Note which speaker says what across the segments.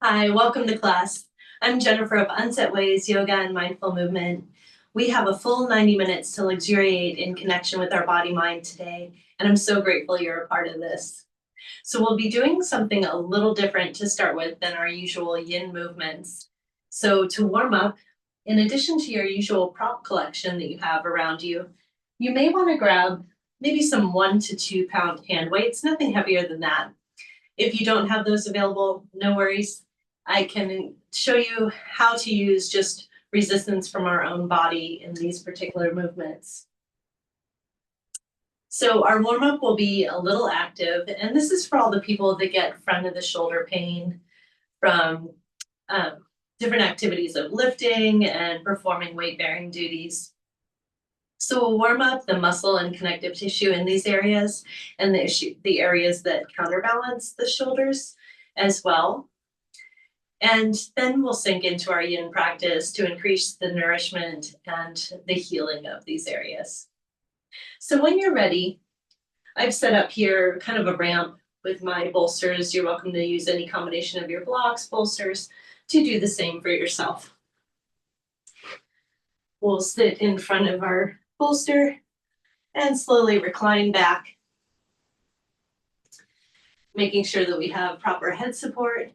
Speaker 1: Hi, welcome to class. I'm Jennifer of Unset Ways, Yoga and Mindful Movement. We have a full 90 minutes to luxuriate in connection with our body mind today, and I'm so grateful you're a part of this. So we'll be doing something a little different to start with than our usual yin movements. So to warm up, in addition to your usual prop collection that you have around you, you may want to grab maybe some 1 to 2 pound hand weights, nothing heavier than that. If you don't have those available, no worries. I can show you how to use just resistance from our own body in these particular movements. So our warm up will be a little active, and this is for all the people that get front of the shoulder pain from um, different activities of lifting and performing weight bearing duties. So we'll warm up the muscle and connective tissue in these areas and the areas that counterbalance the shoulders as well. And then we'll sink into our yin practice to increase the nourishment and the healing of these areas. So when you're ready, I've set up here kind of a ramp with my bolsters. You're welcome to use any combination of your blocks, bolsters, to do the same for yourself. We'll sit in front of our bolster and slowly recline back, making sure that we have proper head support,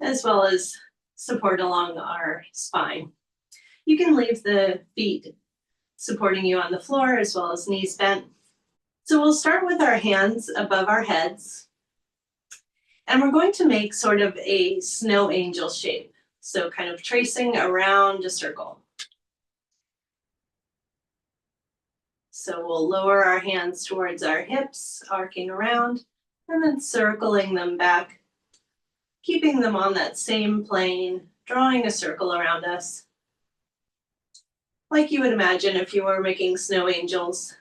Speaker 1: as well as support along our spine. You can leave the feet supporting you on the floor as well as knees bent. So we'll start with our hands above our heads, and we're going to make sort of a snow angel shape. So kind of tracing around a circle. So we'll lower our hands towards our hips, arcing around, and then circling them back, keeping them on that same plane, drawing a circle around us, like you would imagine if you were making snow angels.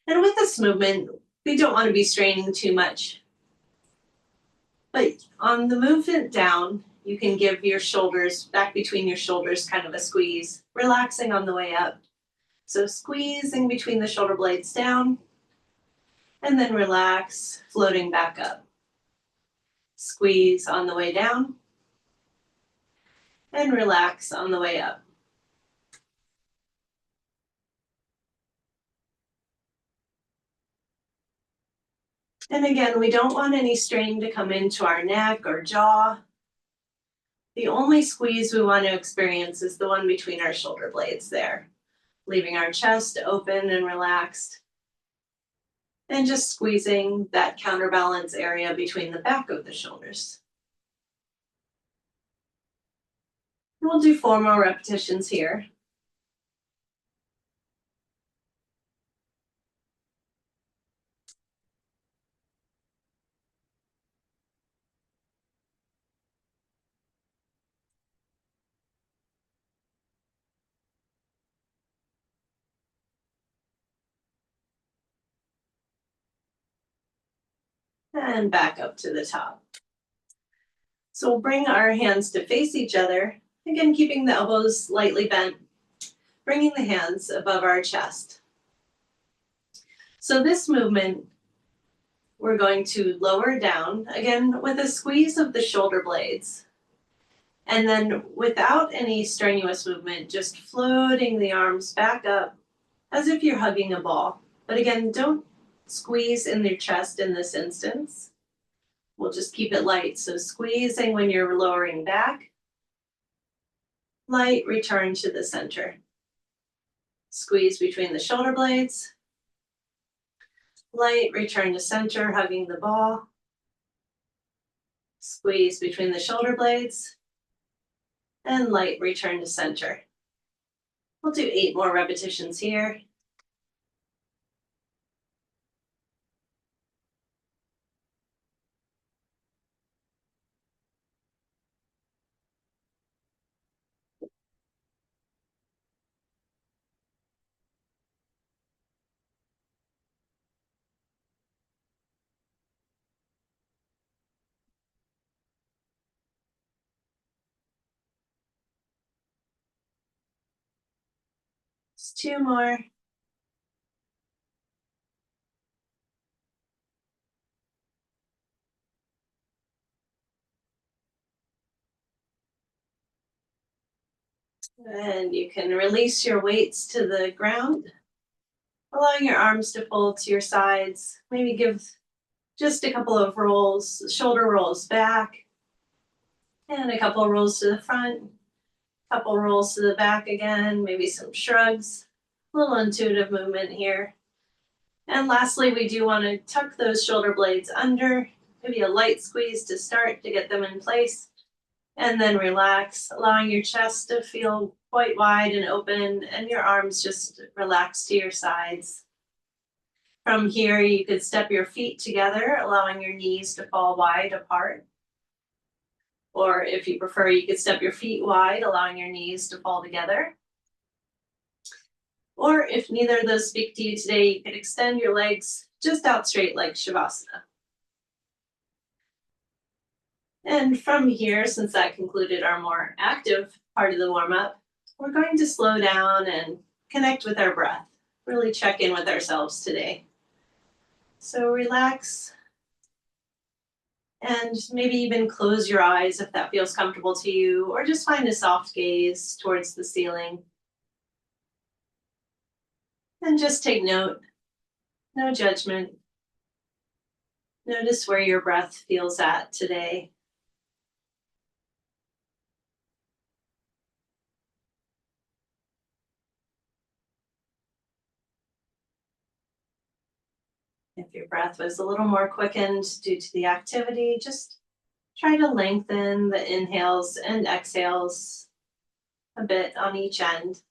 Speaker 1: And with this movement, we don't want to be straining too much. But on the movement down, you can give your shoulders, back between your shoulders, kind of a squeeze, relaxing on the way up. So squeezing between the shoulder blades down, and then relax, floating back up. Squeeze on the way down, and relax on the way up. And again, we don't want any strain to come into our neck or jaw. The only squeeze we want to experience is the one between our shoulder blades there, leaving our chest open and relaxed, and just squeezing that counterbalance area between the back of the shoulders. We'll do 4 more repetitions here. And back up to the top. So we'll bring our hands to face each other, again keeping the elbows lightly bent, bringing the hands above our chest. So this movement, we're going to lower down, again with a squeeze of the shoulder blades. And then without any strenuous movement, just floating the arms back up as if you're hugging a ball. But again, don't squeeze in your chest in this instance. We'll just keep it light. So squeezing when you're lowering back. Light return to the center. Squeeze between the shoulder blades. Light return to center, hugging the ball. Squeeze between the shoulder blades. And light return to center. We'll do 8 more repetitions here. Just 2 more. And you can release your weights to the ground, allowing your arms to fold to your sides. Maybe give just a couple of rolls, shoulder rolls back, and a couple of rolls to the front, a couple rolls to the back again, maybe some shrugs, a little intuitive movement here. And lastly, we do want to tuck those shoulder blades under, maybe a light squeeze to start to get them in place, and then relax, allowing your chest to feel quite wide and open, and your arms just relax to your sides. From here, you could step your feet together, allowing your knees to fall wide apart. Or if you prefer, you could step your feet wide, allowing your knees to fall together. Or if neither of those speak to you today, you could extend your legs just out straight like Shavasana. And from here, since that concluded our more active part of the warm-up, we're going to slow down and connect with our breath. Really check in with ourselves today. So relax and maybe even close your eyes if that feels comfortable to you, or just find a soft gaze towards the ceiling. And just take note, no judgment. Notice where your breath feels at today. If your breath was a little more quickened due to the activity, just try to lengthen the inhales and exhales a bit on each end.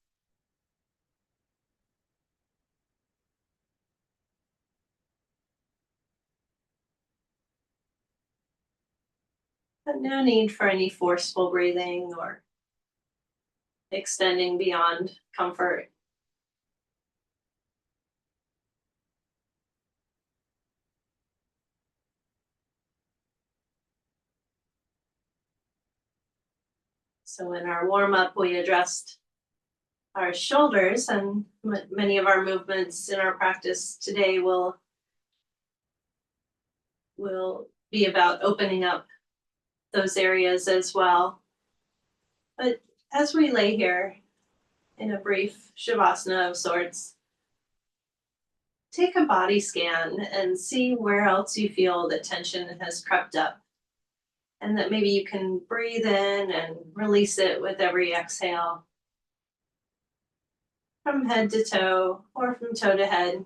Speaker 1: But no need for any forceful breathing or extending beyond comfort. So in our warm-up, we addressed our shoulders, and many of our movements in our practice today will be about opening up those areas as well. But as we lay here in a brief Shavasana of sorts, take a body scan and see where else you feel that tension has crept up, and that maybe you can breathe in and release it with every exhale, from head to toe or from toe to head.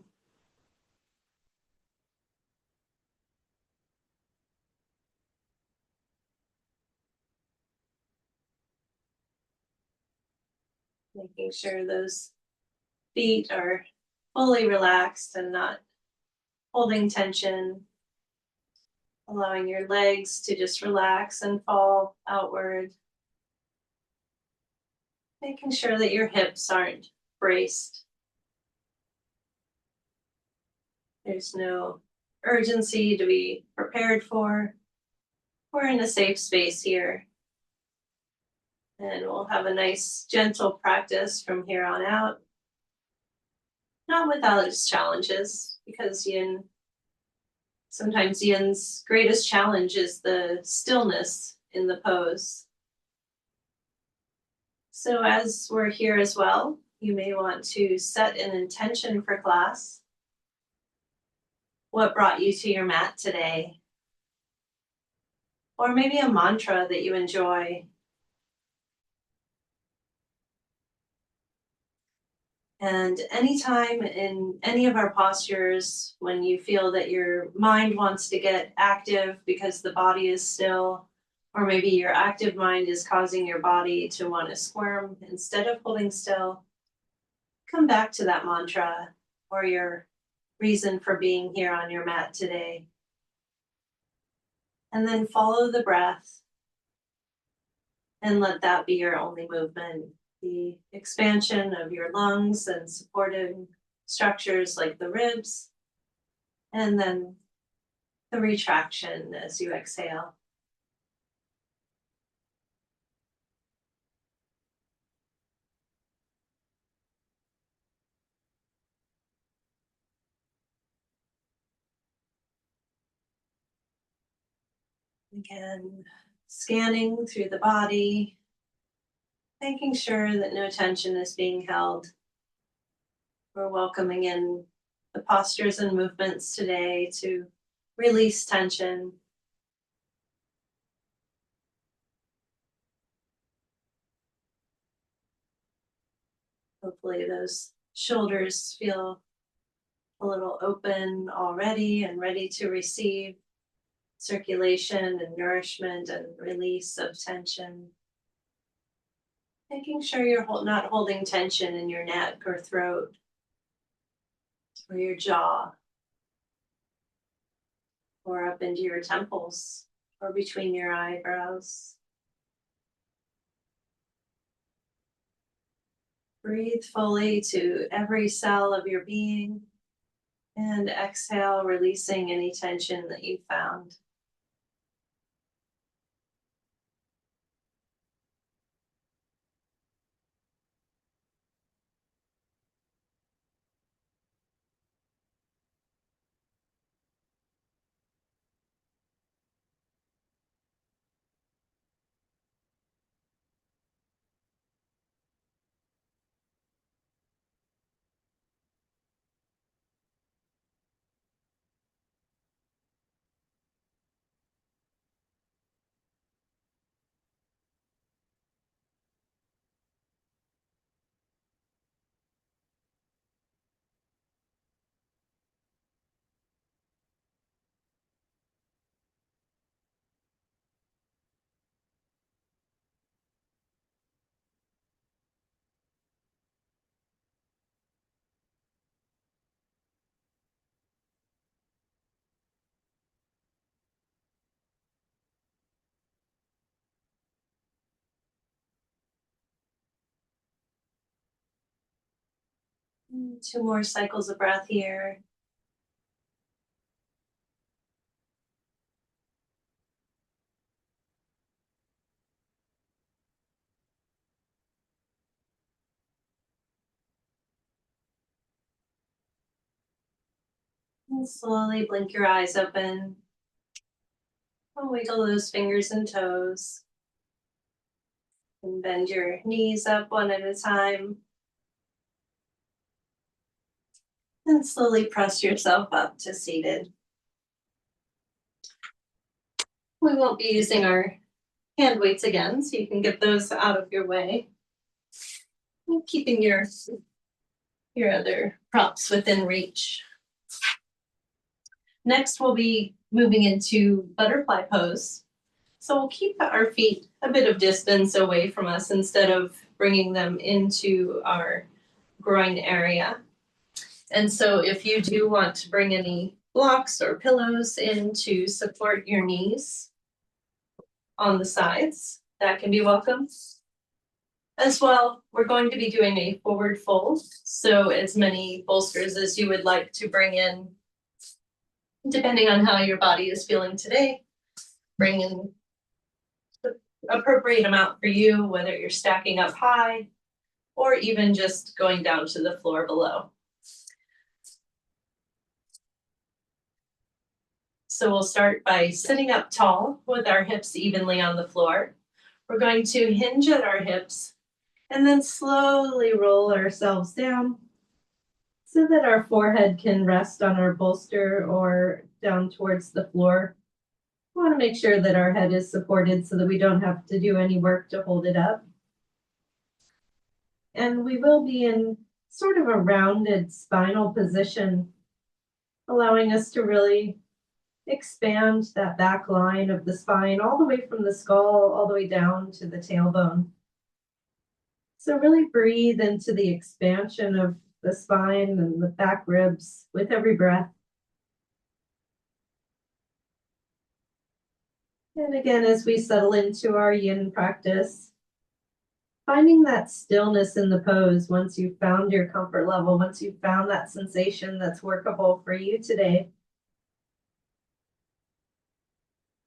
Speaker 1: Making sure those feet are fully relaxed and not holding tension. Allowing your legs to just relax and fall outward. Making sure that your hips aren't braced. There's no urgency to be prepared for. We're in a safe space here. And we'll have a nice, gentle practice from here on out. Not without its challenges, because sometimes Yin's greatest challenge is the stillness in the pose. So as we're here as well, you may want to set an intention for class. What brought you to your mat today? Or maybe a mantra that you enjoy. And anytime in any of our postures, when you feel that your mind wants to get active because the body is still, or maybe your active mind is causing your body to want to squirm instead of holding still, come back to that mantra or your reason for being here on your mat today. And then follow the breath and let that be your only movement. The expansion of your lungs and supporting structures like the ribs, and then the retraction as you exhale. Again, scanning through the body, Making sure that no tension is being held. We're welcoming in the postures and movements today to release tension. Hopefully those shoulders feel a little open already and ready to receive circulation and nourishment and release of tension. Making sure you're not holding tension in your neck or throat or your jaw or up into your temples or between your eyebrows. Breathe fully to every cell of your being and exhale, releasing any tension that you found. Two more cycles of breath here. And slowly blink your eyes open. And wiggle those fingers and toes. And bend your knees up one at a time. And slowly press yourself up to seated. We won't be using our hand weights again, so you can get those out of your way. And keeping your other props within reach. Next, we'll be moving into butterfly pose. So we'll keep our feet a bit of distance away from us instead of bringing them into our groin area. And so if you do want to bring any blocks or pillows in to support your knees on the sides, that can be welcome. As well, we're going to be doing a forward fold. So as many bolsters as you would like to bring in, depending on how your body is feeling today. Bring in the appropriate amount for you, whether you're stacking up high or even just going down to the floor below. So we'll start by sitting up tall with our hips evenly on the floor. We're going to hinge at our hips and then slowly roll ourselves down so that our forehead can rest on our bolster or down towards the floor. We want to make sure that our head is supported so that we don't have to do any work to hold it up. And we will be in sort of a rounded spinal position, allowing us to really expand that back line of the spine all the way from the skull all the way down to the tailbone. So really breathe into the expansion of the spine and the back ribs with every breath. And again, as we settle into our yin practice, finding that stillness in the pose once you've found your comfort level, once you've found that sensation that's workable for you today.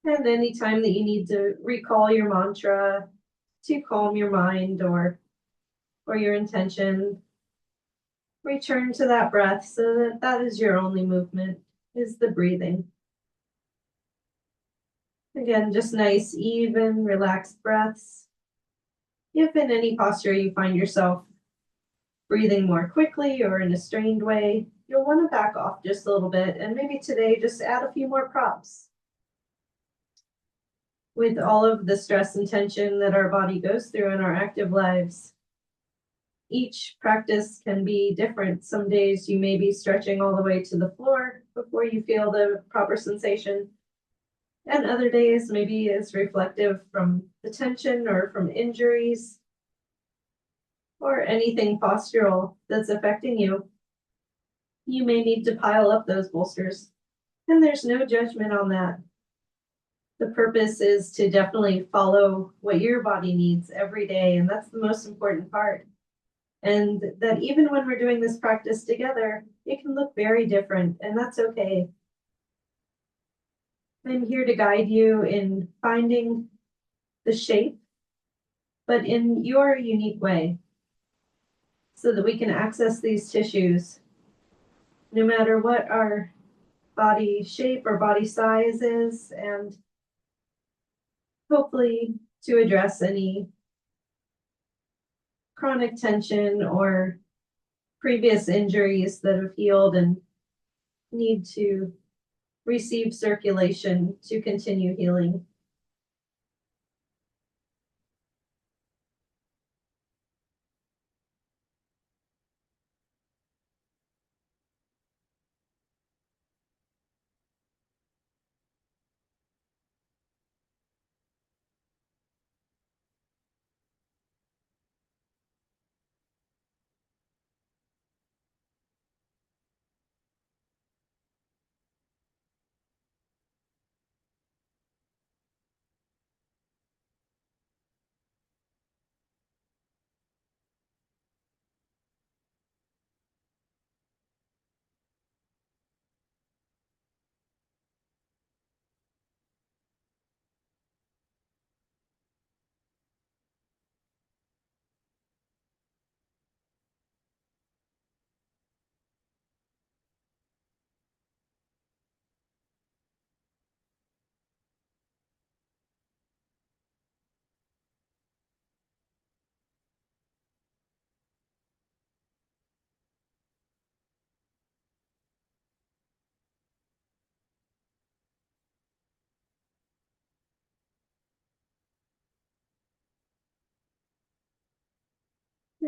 Speaker 1: And anytime that you need to recall your mantra to calm your mind or your intention, return to that breath so that that is your only movement, is the breathing. Again, just nice, even, relaxed breaths.
Speaker 2: If in any posture you find yourself breathing more quickly or in a strained way, you'll want to back off just a little bit and maybe today just add a few more props. With all of the stress and tension that our body goes through in our active lives, each practice can be different. Some days you may be stretching all the way to the floor before you feel the proper sensation. And other days maybe it's reflective from the tension or from injuries or anything postural that's affecting you. You may need to pile up those bolsters, and there's no judgment on that. The purpose is to definitely follow what your body needs every day, and that's the most important part. And that even when we're doing this practice together, it can look very different, and that's okay. I'm here to guide you in finding the shape, but in your unique way, so that we can access these tissues, no matter what our body shape or body size is, and hopefully to address any chronic tension or previous injuries that have healed and need to receive circulation to continue healing.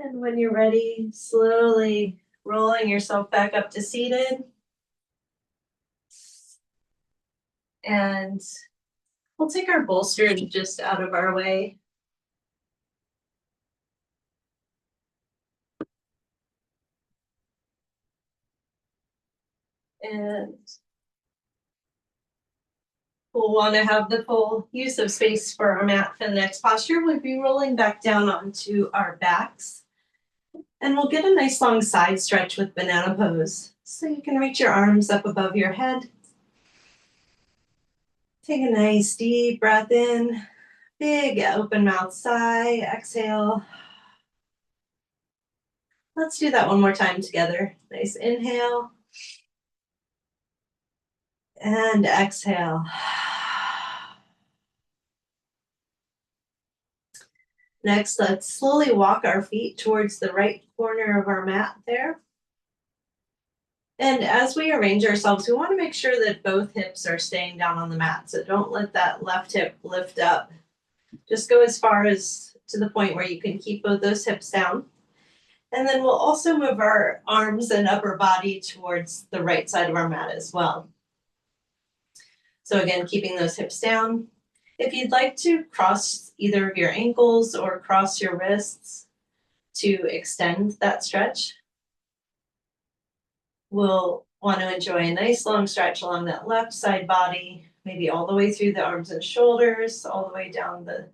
Speaker 2: And when you're ready, slowly rolling yourself back up to seated. And we'll take our bolsters just out of our way. And we'll want to have the full use of space for our mat for the next posture. We'll be rolling back down onto our backs. And we'll get a nice long side stretch with banana pose. So you can reach your arms up above your head. Take a nice deep breath in. Big open mouth sigh. Exhale. Let's do that one more time together. Nice inhale. And exhale. Next, let's slowly walk our feet towards the right corner of our mat there. And as we arrange ourselves, we want to make sure that both hips are staying down on the mat. So don't let that left hip lift up. Just go as far as to the point where you can keep both those hips down. And then we'll also move our arms and upper body towards the right side of our mat as well. So again, keeping those hips down. If you'd like to cross either of your ankles or cross your wrists to extend that stretch, we'll want to enjoy a nice long stretch along that left side body, maybe all the way through the arms and shoulders, all the way down the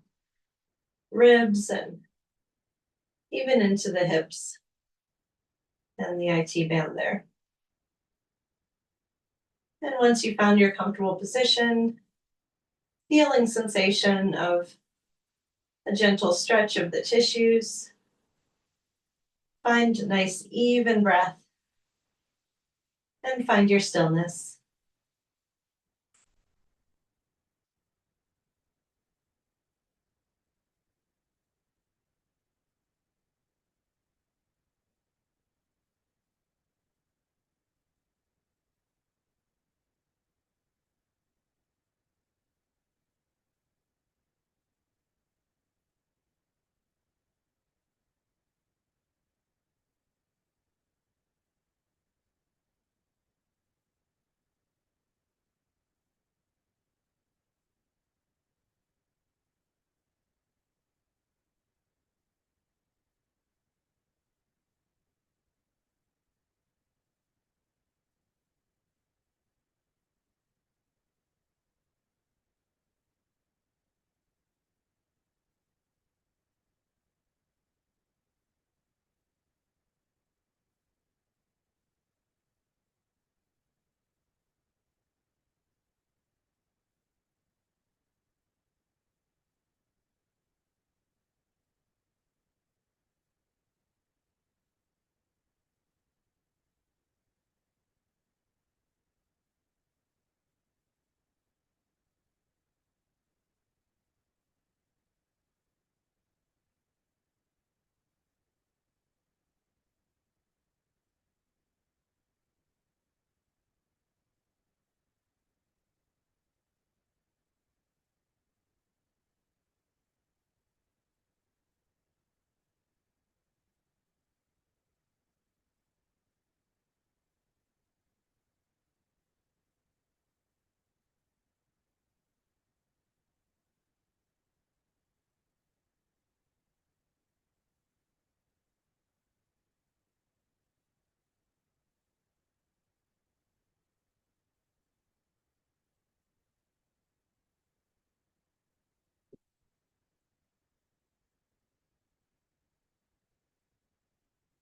Speaker 2: ribs and even into the hips and the IT band there. And once you found your comfortable position, feeling sensation of a gentle stretch of the tissues, find a nice even breath and find your stillness.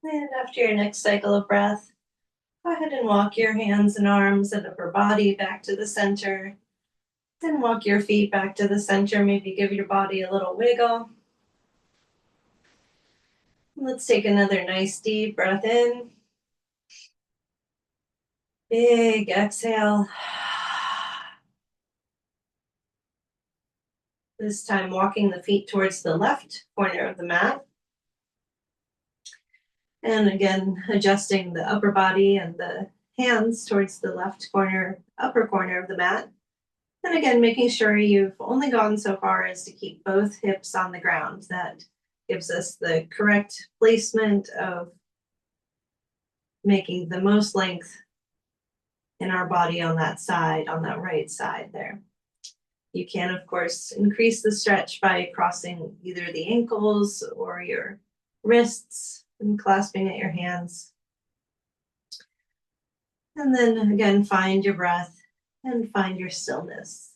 Speaker 2: And after your next cycle of breath, go ahead and walk your hands and arms and upper body back to the center. Then walk your feet back to the center. Maybe give your body a little wiggle. Let's take another nice deep breath in. Big exhale. This time walking the feet towards the left corner of the mat. And again, adjusting the upper body and the hands towards the left corner, upper corner of the mat. And again, making sure you've only gone so far as to keep both hips on the ground. That gives us the correct placement of making the most length in our body on that side, on that right side there. You can, of course, increase the stretch by crossing either the ankles or your wrists and clasping at your hands. And then again, find your breath and find your stillness.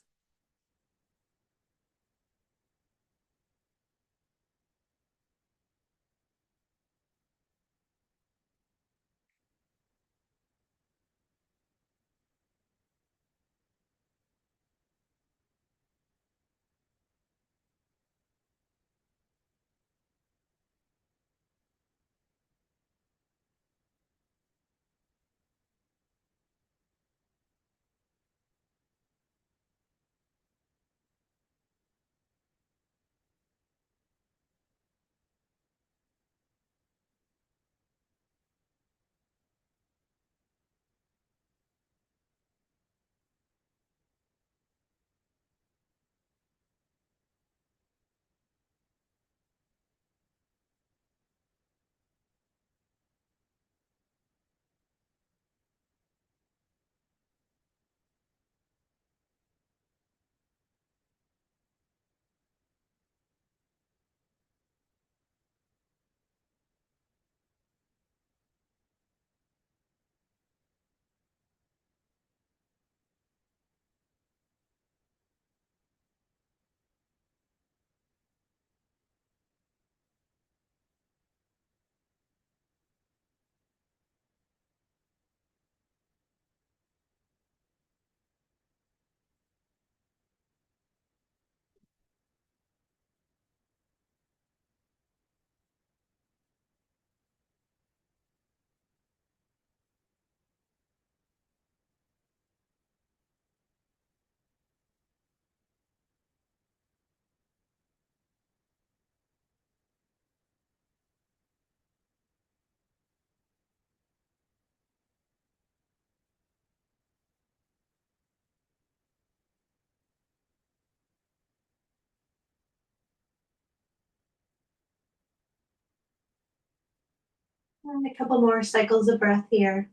Speaker 2: And a couple more cycles of breath here.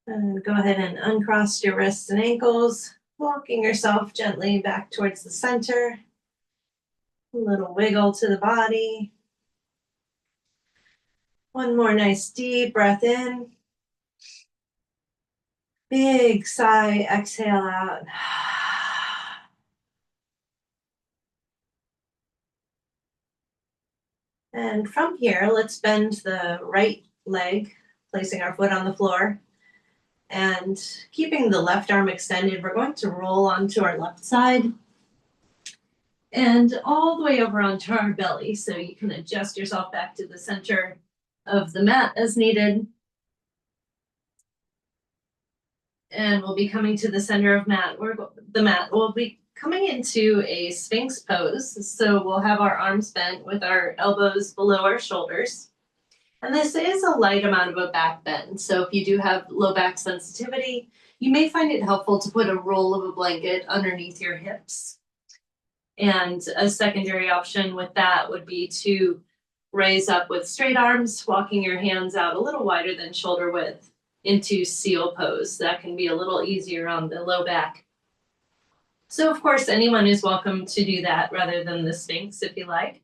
Speaker 2: And go ahead and uncross your wrists and ankles, walking yourself gently back towards the center. A little wiggle to the body. One more nice deep breath in. Big sigh, exhale out. And from here, let's bend the right leg, placing our foot on the floor. And keeping the left arm extended, we're going to roll onto our left side and all the way over onto our belly. So you can adjust yourself back to the center of the mat as needed. And we'll be coming to the center of the mat. We'll be coming into a Sphinx pose. So we'll have our arms bent with our elbows below our shoulders. And this is a light amount of a back bend. So if you do have low back sensitivity, you may find it helpful to put a roll of a blanket underneath your hips. And a secondary option with that would be to raise up with straight arms, walking your hands out a little wider than shoulder width into seal pose. That can be a little easier on the low back. So of course, anyone is welcome to do that rather than the Sphinx if you like.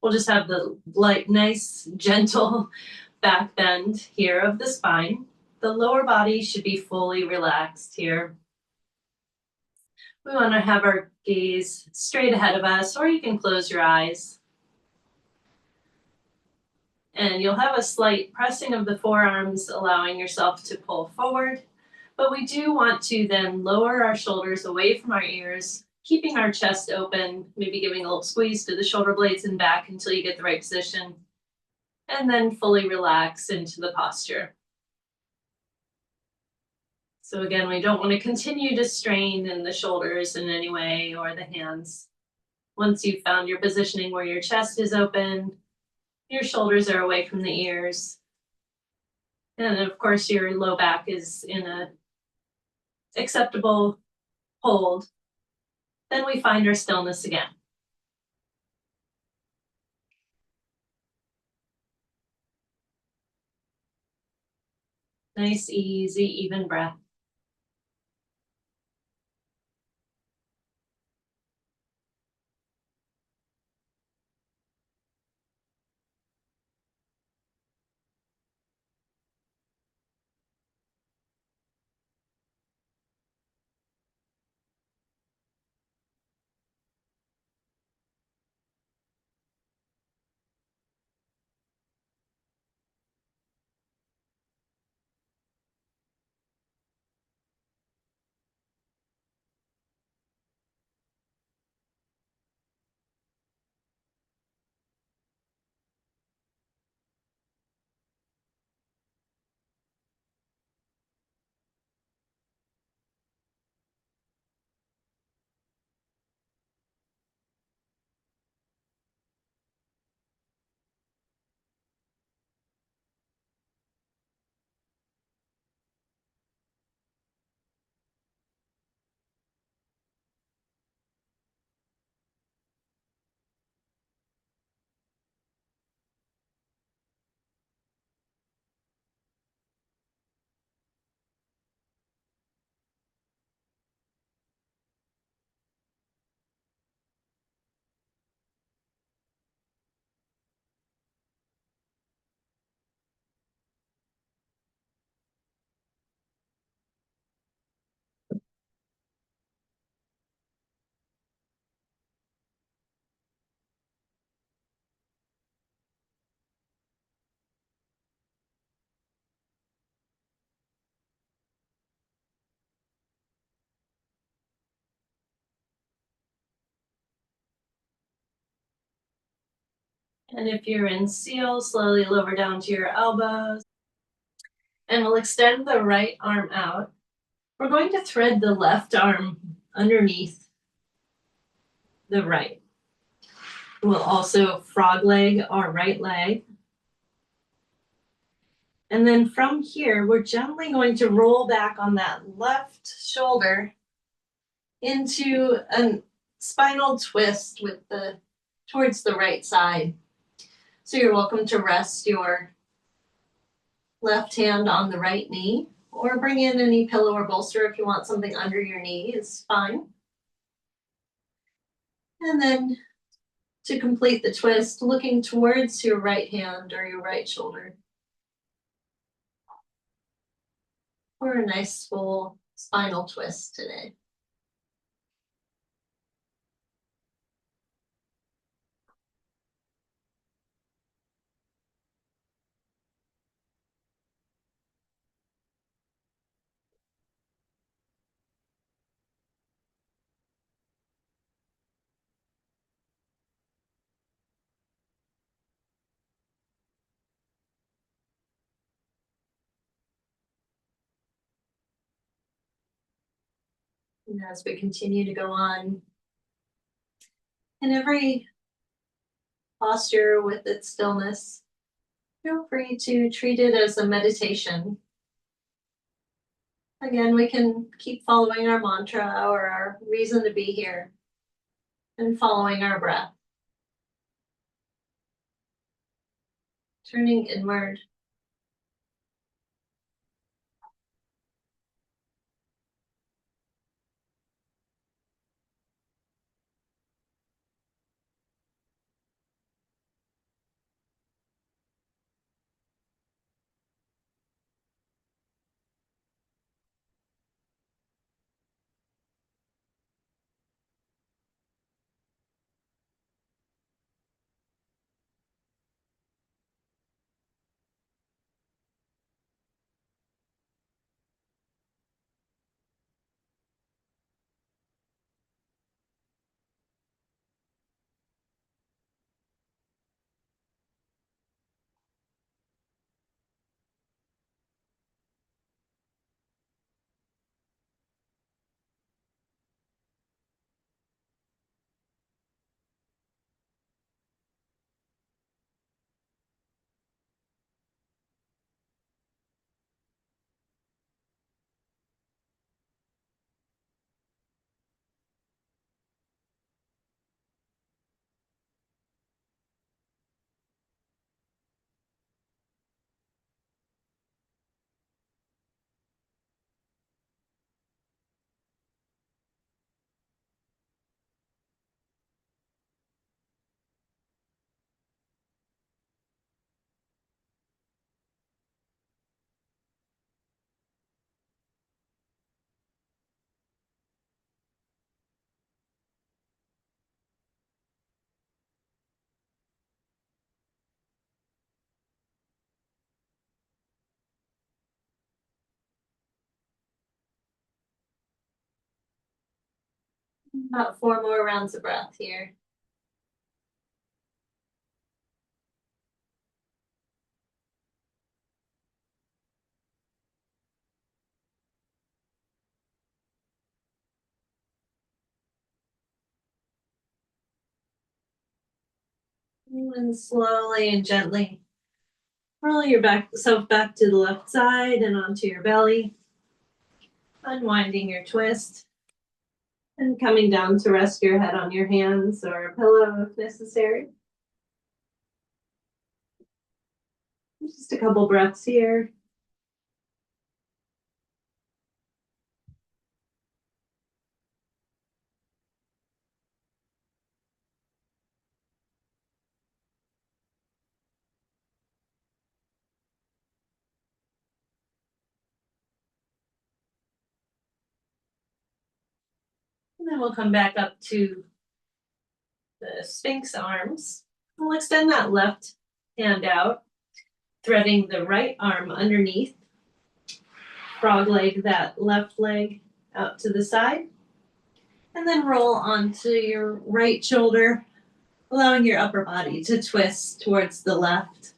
Speaker 2: We'll just have the light, nice, gentle back bend here of the spine. The lower body should be fully relaxed here.
Speaker 1: We want to have our gaze straight ahead of us, or you can close your eyes. And you'll have a slight pressing of the forearms, allowing yourself to pull forward. But we do want to then lower our shoulders away from our ears, keeping our chest open, maybe giving a little squeeze to the shoulder blades and back until you get the right position. And then fully relax into the posture. So again, we don't want to continue to strain in the shoulders in any way or the hands. Once you've found your positioning where your chest is open, your shoulders are away from the ears, and of course your low back is in a acceptable hold, then we find our stillness again. Nice, easy, even breath. And if you're in seal, slowly lower down to your elbows. And we'll extend the right arm out. We're going to thread the left arm underneath the right. We'll also frog leg our right leg. And then from here, we're gently going to roll back on that left shoulder into a spinal twist with the towards the right side. So you're welcome to rest your left hand on the right knee, or bring in any pillow or bolster if you want something under your knee is fine. And then to complete the twist, looking towards your right hand or your right shoulder. For a nice full spinal twist today. And as we continue to go on, in every posture with its stillness, feel free to treat it as a meditation. Again, we can keep following our mantra or our reason to be here and following our breath. Turning inward. About 4 more rounds of breath here. And slowly and gently roll your self back to the left side and onto your belly, unwinding your twist, and coming down to rest your head on your hands or a pillow if necessary. Just a couple breaths here. And then we'll come back up to the Sphinx arms. We'll extend that left hand out, threading the right arm underneath. Frog leg that left leg out to the side. And then roll onto your right shoulder, allowing your upper body to twist towards the left.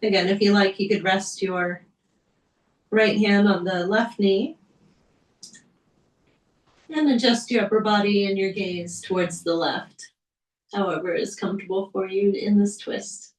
Speaker 1: Again, if you like, you could rest your right hand on the left knee and adjust your upper body and your gaze towards the left, however is comfortable for you in this twist.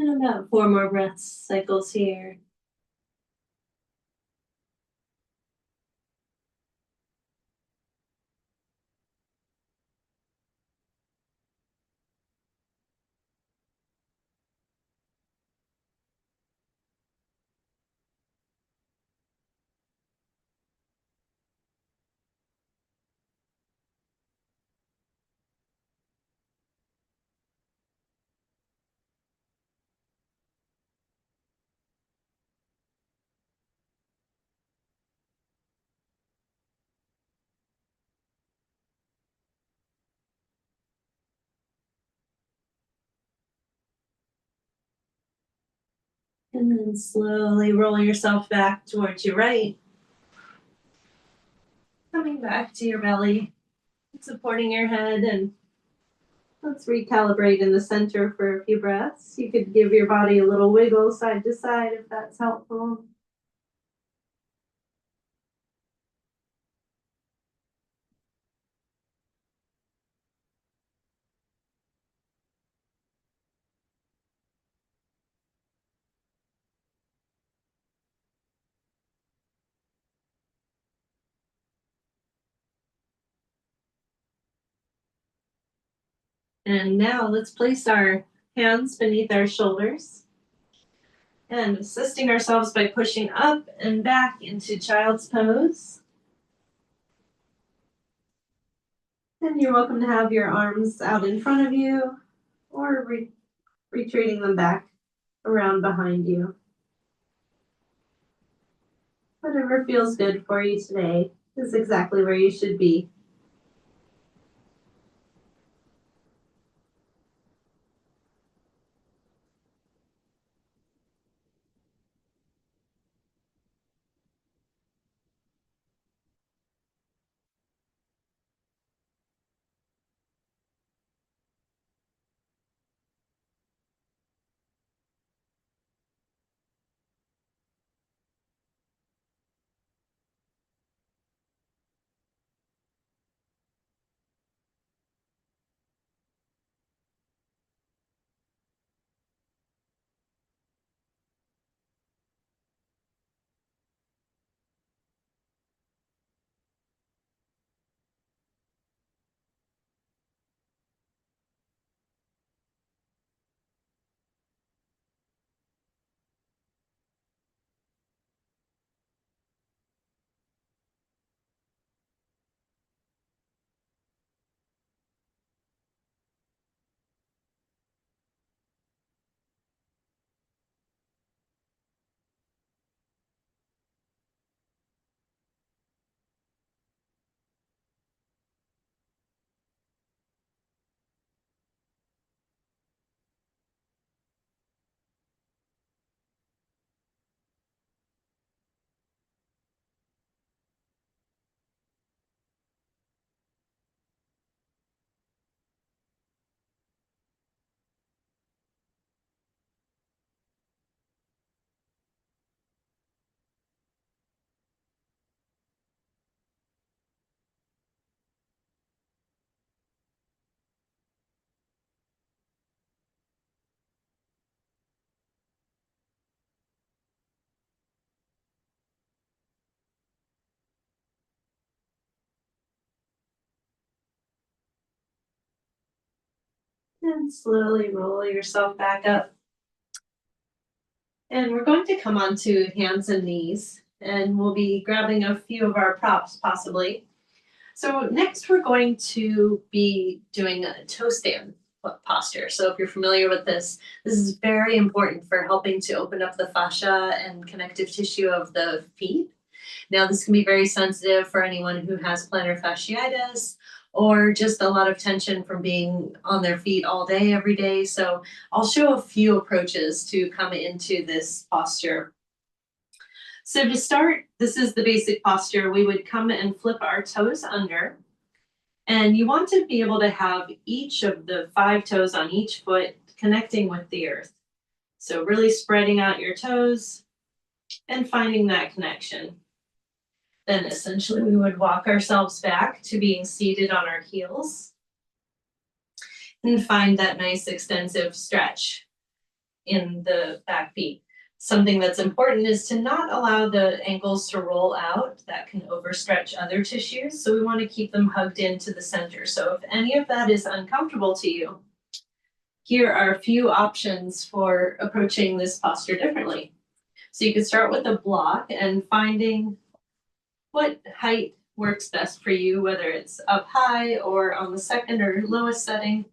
Speaker 1: And about 4 more breath cycles here. And then slowly roll yourself back towards your right. Coming back to your belly, supporting your head, and let's recalibrate in the center for a few breaths. You could give your body a little wiggle side to side if that's helpful.
Speaker 2: And now let's place our hands beneath our shoulders and assisting ourselves by pushing up and back into child's pose. And you're welcome to have your arms out in front of you or retreating them back around behind you. Whatever feels good for you today is exactly where you should be. And slowly roll yourself back up. And we're going to come onto hands and knees, and we'll be grabbing a few of our props possibly. So next we're going to be doing a toe stand posture. So if you're familiar with this, this is very important for helping to open up the fascia and connective tissue of the feet. Now, this can be very sensitive for anyone who has plantar fasciitis or just a lot of tension from being on their feet all day, every day. So I'll show a few approaches to come into this posture. So to start, this is the basic posture. We would come and flip our toes under. And you want to be able to have each of the 5 toes on each foot connecting with the earth. So really spreading out your toes and finding that connection. Then essentially we would walk ourselves back to being seated on our heels and find that nice extensive stretch in the back feet. Something that's important is to not allow the ankles to roll out. That can overstretch other tissues. So we want to keep them hugged into the center. So if any of that is uncomfortable to you, here are a few options for approaching this posture differently. So you can start with a block and finding what height works best for you, whether it's up high or on the second or lowest setting.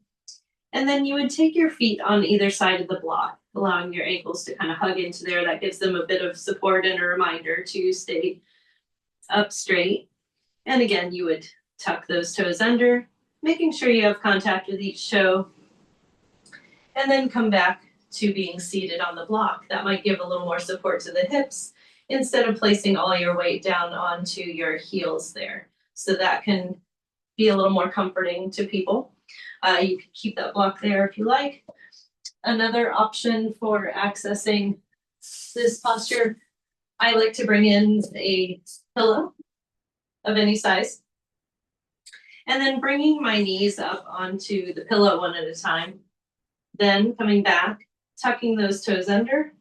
Speaker 2: And then you would take your feet on either side of the block, allowing your ankles to kind of hug into there. That gives them a bit of support and a reminder to stay up straight. And again, you would tuck those toes under, making sure you have contact with each toe. And then come back to being seated on the block. That might give a little more support to the hips instead of placing all your weight down onto your heels there. So that can be a little more comforting to people. You can keep that block there if you like. Another option for accessing this posture, I like to bring in a pillow of any size. And then bringing my knees up onto the pillow one at a time. Then coming back, tucking those toes under.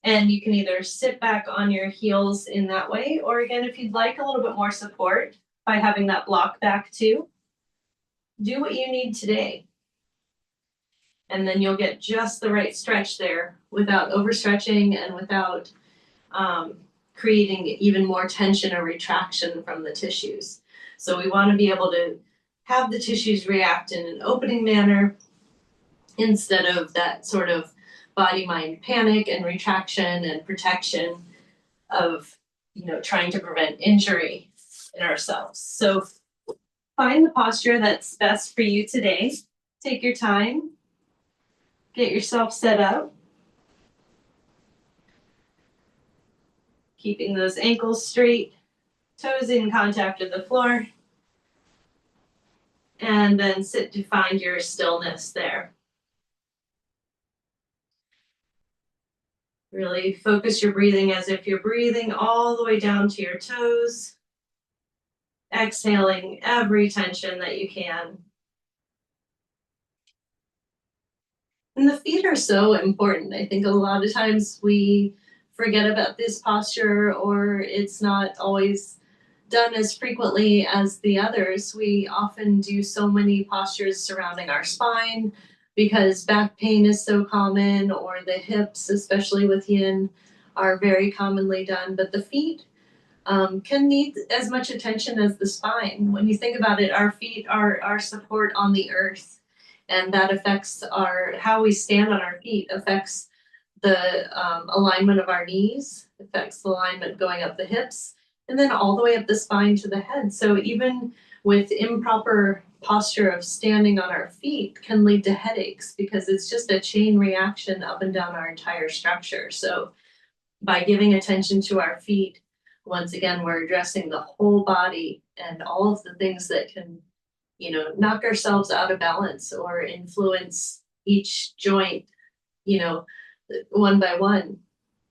Speaker 2: And you can either sit back on your heels in that way, or again, if you'd like a little bit more support by having that block back too, do what you need today. And then you'll get just the right stretch there without overstretching and without creating even more tension or retraction from the tissues. So we want to be able to have the tissues react in an opening manner instead of that sort of body mind panic and retraction and protection of, you know, trying to prevent injury in ourselves. So find the posture that's best for you today. Take your time. Get yourself set up. Keeping those ankles straight, toes in contact with the floor. And then sit to find your stillness there. Really focus your breathing as if you're breathing all the way down to your toes. Exhaling every tension that you can. And the feet are so important. I think a lot of times we forget about this posture, or it's not always done as frequently as the others. We often do so many postures surrounding our spine because back pain is so common, or the hips, especially with yin, are very commonly done. But the feet can need as much attention as the spine. When you think about it, our feet are our support on the earth. And that affects how we stand on our feet, affects the alignment of our knees, affects the alignment going up the hips, and then all the way up the spine to the head. So even with improper posture of standing on our feet can lead to headaches because it's just a chain reaction up and down our entire structure. So by giving attention to our feet, once again, we're addressing the whole body and all of the things that can, you know, knock ourselves out of balance or influence each joint, you know, one by one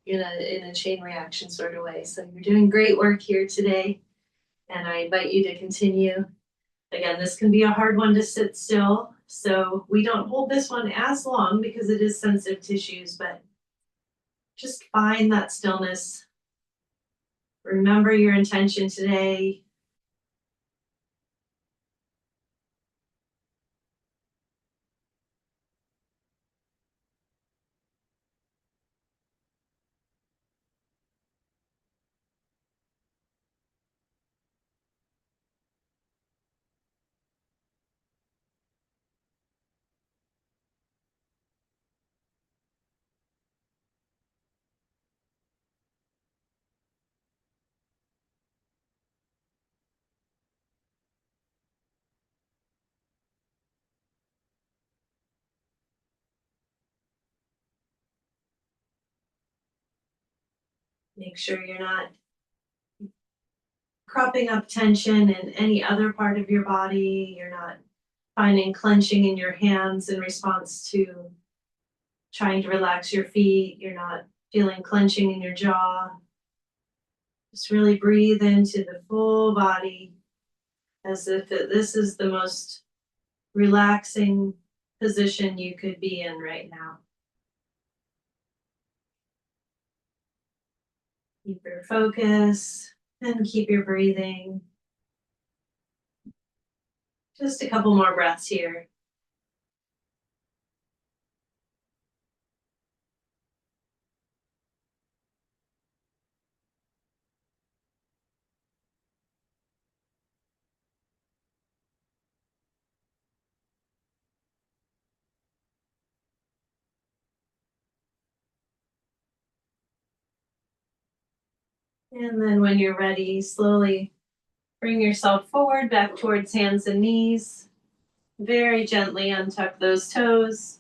Speaker 2: in a chain reaction sort of way. So you're doing great work here today, and I invite you to continue. Again, this can be a hard one to sit still, so we don't hold this one as long because it is sensitive tissues, but just find that stillness. Remember your intention today. Make sure you're not cropping up tension in any other part of your body. You're not finding clenching in your hands in response to trying to relax your feet. You're not feeling clenching in your jaw. Just really breathe into the full body as if this is the most relaxing position you could be in right now. Keep your focus and keep your breathing. Just a couple more breaths here. And then when you're ready, slowly bring yourself forward, back towards hands and knees. Very gently untuck those toes.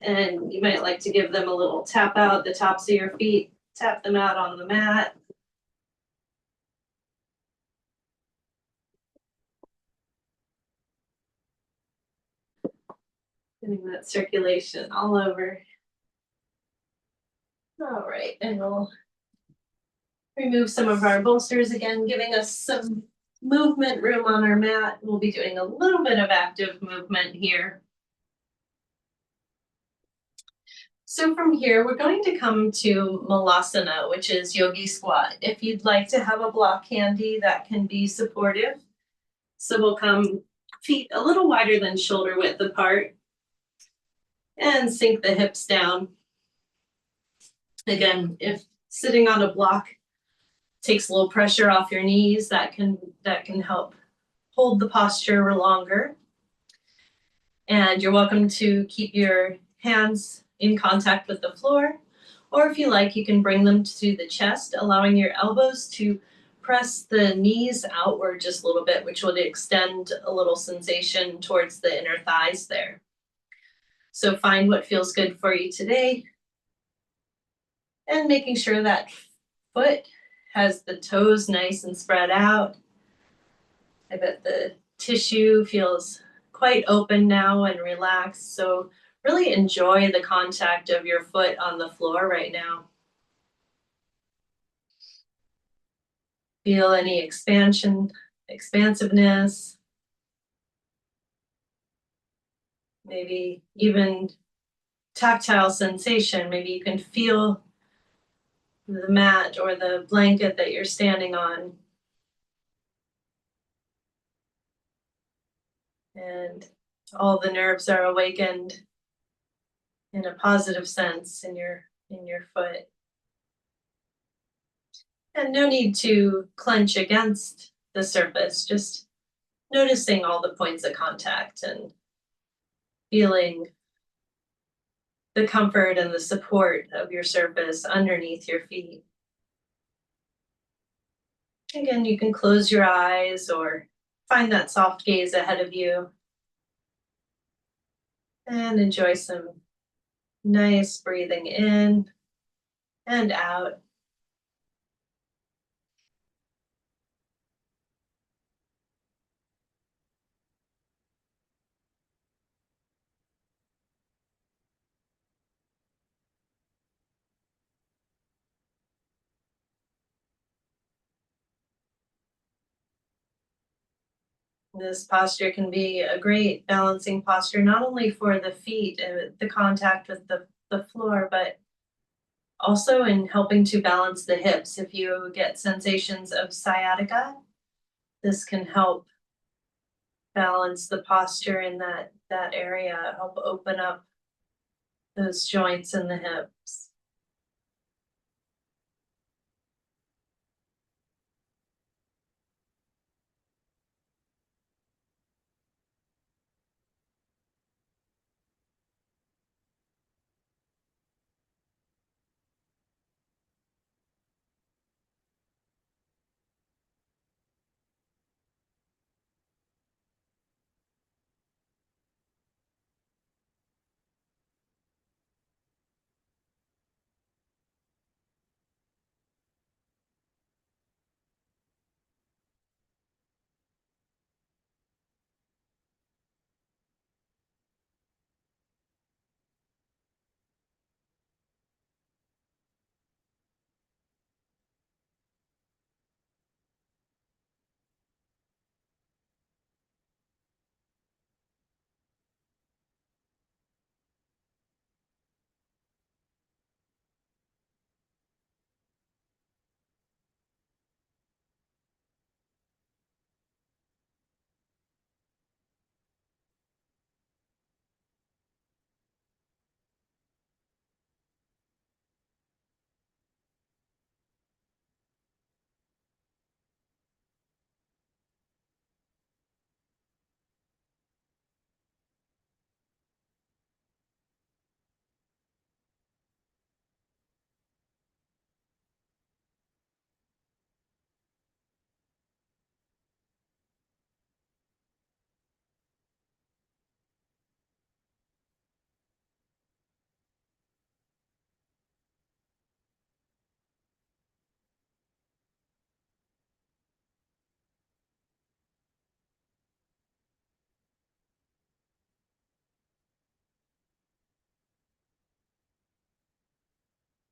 Speaker 2: And you might like to give them a little tap out, the tops of your feet. Tap them out on the mat. Getting that circulation all over. All right, and we'll remove some of our bolsters again, giving us some movement room on our mat. We'll be doing a little bit of active movement here. So from here, we're going to come to Malasana, which is yogi squat. If you'd like to have a block handy, that can be supportive.
Speaker 1: So we'll come feet a little wider than shoulder width apart and sink the hips down. Again, if sitting on a block takes a little pressure off your knees, that can help hold the posture longer. And you're welcome to keep your hands in contact with the floor, or if you like, you can bring them to the chest, allowing your elbows to press the knees outward just a little bit, which would extend a little sensation towards the inner thighs there. So find what feels good for you today, and making sure that foot has the toes nice and spread out. I bet the tissue feels quite open now and relaxed, so really enjoy the contact of your foot on the floor right now. Feel any expansion, expansiveness, maybe even tactile sensation. Maybe you can feel the mat or the blanket that you're standing on. And all the nerves are awakened in a positive sense in your foot. And no need to clench against the surface, just noticing all the points of contact and feeling the comfort and the support of your surface underneath your feet. Again, you can close your eyes or find that soft gaze ahead of you and enjoy some nice breathing in and out. This posture can be a great balancing posture, not only for the feet and the contact with the floor, but also in helping to balance the hips. If you get sensations of sciatica, this can help balance the posture in that area, help open up those joints in the hips.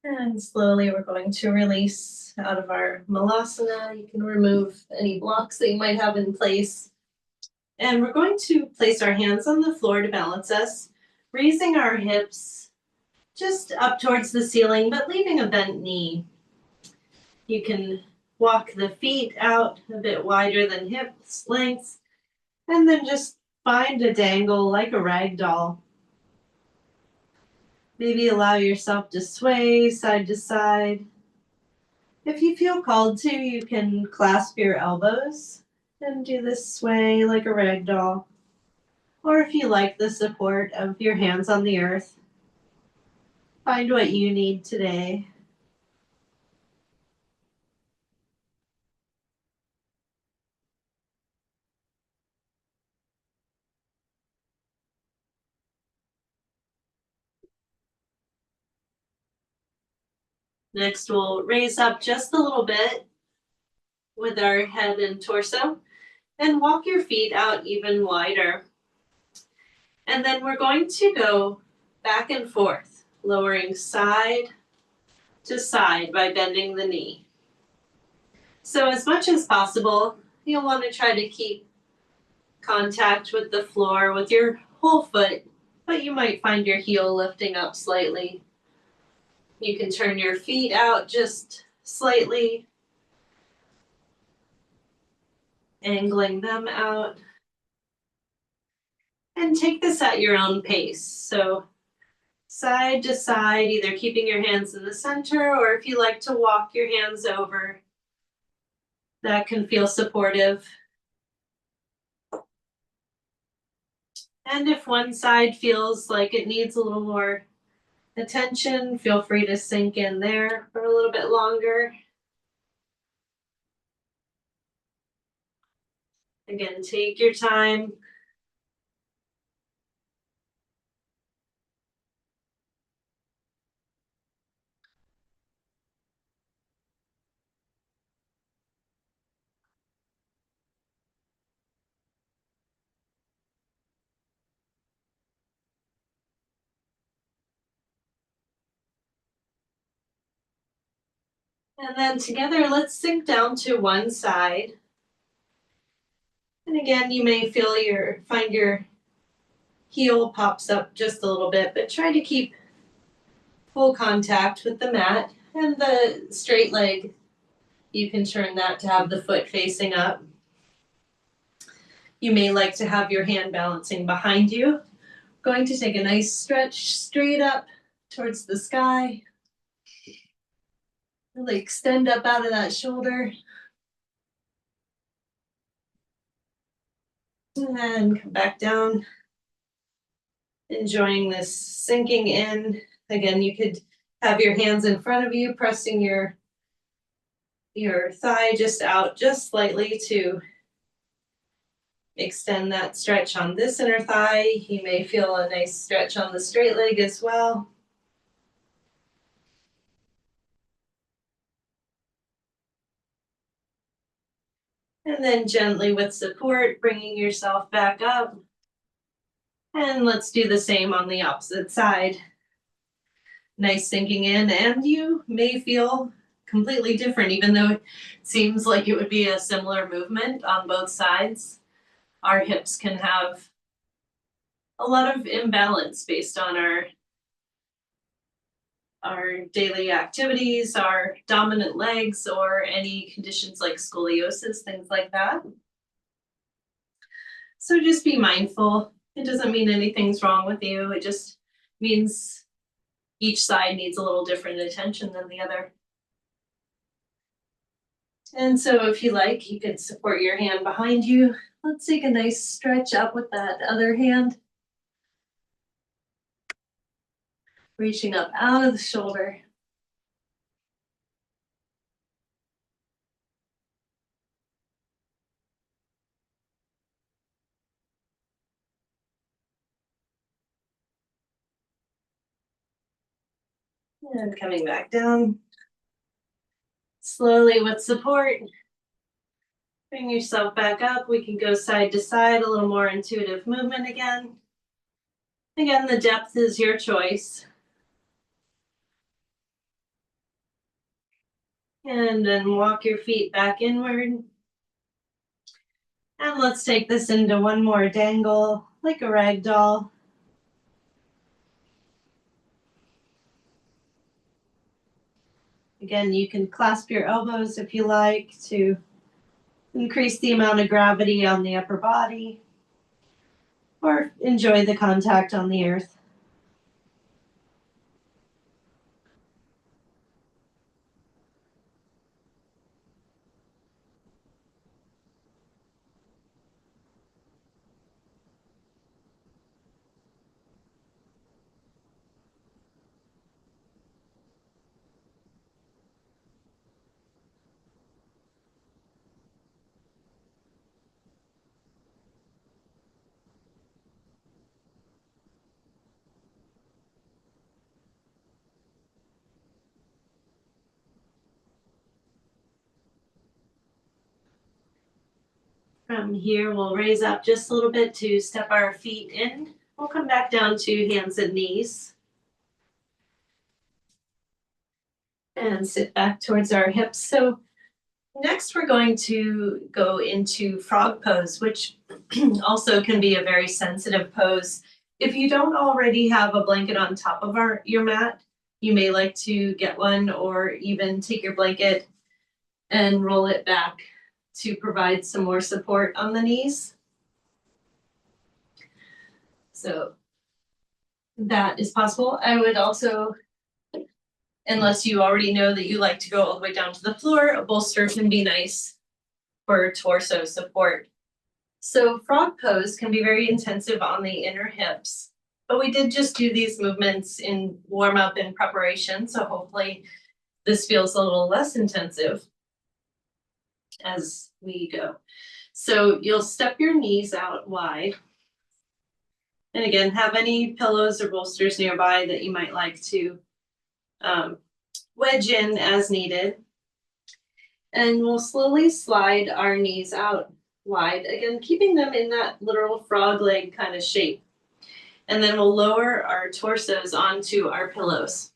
Speaker 1: And slowly we're going to release out of our malasana. You can remove any blocks that you might have in place. And we're going to place our hands on the floor to balance us, raising our hips just up towards the ceiling, but leaving a bent knee. You can walk the feet out a bit wider than hips lengths
Speaker 2: And then just find a dangle like a rag doll. Maybe allow yourself to sway side to side. If you feel called to, you can clasp your elbows and do this sway like a rag doll. Or if you like the support of your hands on the earth, find what you need today. Next, we'll raise up just a little bit with our head and torso and walk your feet out even wider. And then we're going to go back and forth, lowering side to side by bending the knee. So as much as possible, you'll want to try to keep contact with the floor with your whole foot, but you might find your heel lifting up slightly. You can turn your feet out just slightly, angling them out. And take this at your own pace. So side to side, either keeping your hands in the center, or if you like to walk your hands over, that can feel supportive. And if one side feels like it needs a little more attention, feel free to sink in there for a little bit longer. Again, take your time. And then together, let's sink down to one side. And again, you may find your heel pops up just a little bit, but try to keep full contact with the mat. And the straight leg, you can turn that to have the foot facing up. You may like to have your hand balancing behind you. Going to take a nice stretch straight up towards the sky. Really extend up out of that shoulder. And come back down. Enjoying this sinking in. Again, you could have your hands in front of you, pressing your thigh just out just slightly to extend that stretch on this inner thigh. You may feel a nice stretch on the straight leg as well. And then gently with support, bringing yourself back up. And let's do the same on the opposite side. Nice sinking in, and you may feel completely different, even though it seems like it would be a similar movement on both sides. Our hips can have a lot of imbalance based on our daily activities, our dominant legs, or any conditions like scoliosis, things like that. So just be mindful. It doesn't mean anything's wrong with you. It just means each side needs a little different attention than the other. And so if you like, you can support your hand behind you. Let's take a nice stretch up with that other hand. Reaching up out of the shoulder. And coming back down. Slowly with support. Bring yourself back up. We can go side to side, a little more intuitive movement again. Again, the depth is your choice. And then walk your feet back inward. And let's take this into one more dangle, like a rag doll. Again, you can clasp your elbows if you like to increase the amount of gravity on the upper body. or enjoy the contact on the earth. From here, we'll raise up just a little bit to step our feet in. We'll come back down to hands and knees. And sit back towards our hips. So next we're going to go into frog pose, which also can be a very sensitive pose. If you don't already have a blanket on top of your mat, you may like to get one, or even take your blanket and roll it back to provide some more support on the knees. So that is possible. I would also, unless you already know that you like to go all the way down to the floor, a bolster can be nice for torso support. So frog pose can be very intensive on the inner hips, but we did just do these movements in warm up and preparation. So hopefully this feels a little less intensive as we go. So you'll step your knees out wide. And again, have any pillows or bolsters nearby that you might like to wedge in as needed. And we'll slowly slide our knees out wide, again, keeping them in that literal frog leg kind of shape. And then we'll lower our torsos onto our pillows.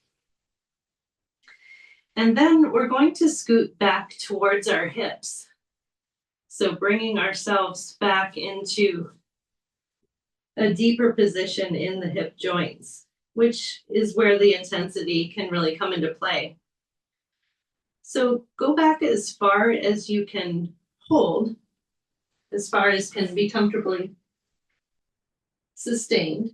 Speaker 2: And then we're going to scoot back towards our hips. So bringing ourselves back into a deeper position in the hip joints, which is where the intensity can really come into play. So go back as far as you can hold, as far as can be comfortably sustained.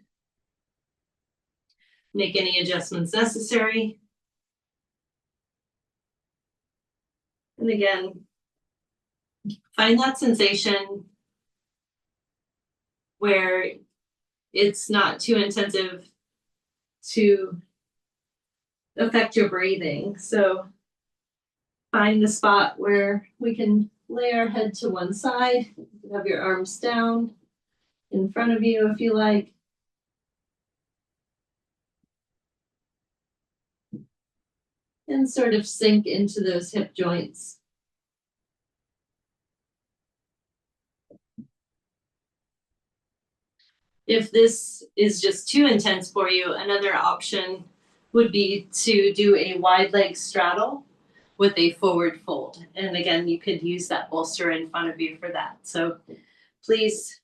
Speaker 2: Make any adjustments necessary. And again, find that sensation where it's not too intensive to affect your breathing. So find the spot where we can lay our head to one side, have your arms down in front of you if you like. And sort of sink into those hip joints. If this is just too intense for you, another option would be to do a wide leg straddle with a forward fold. And again, you could use that bolster in front of you for that. So please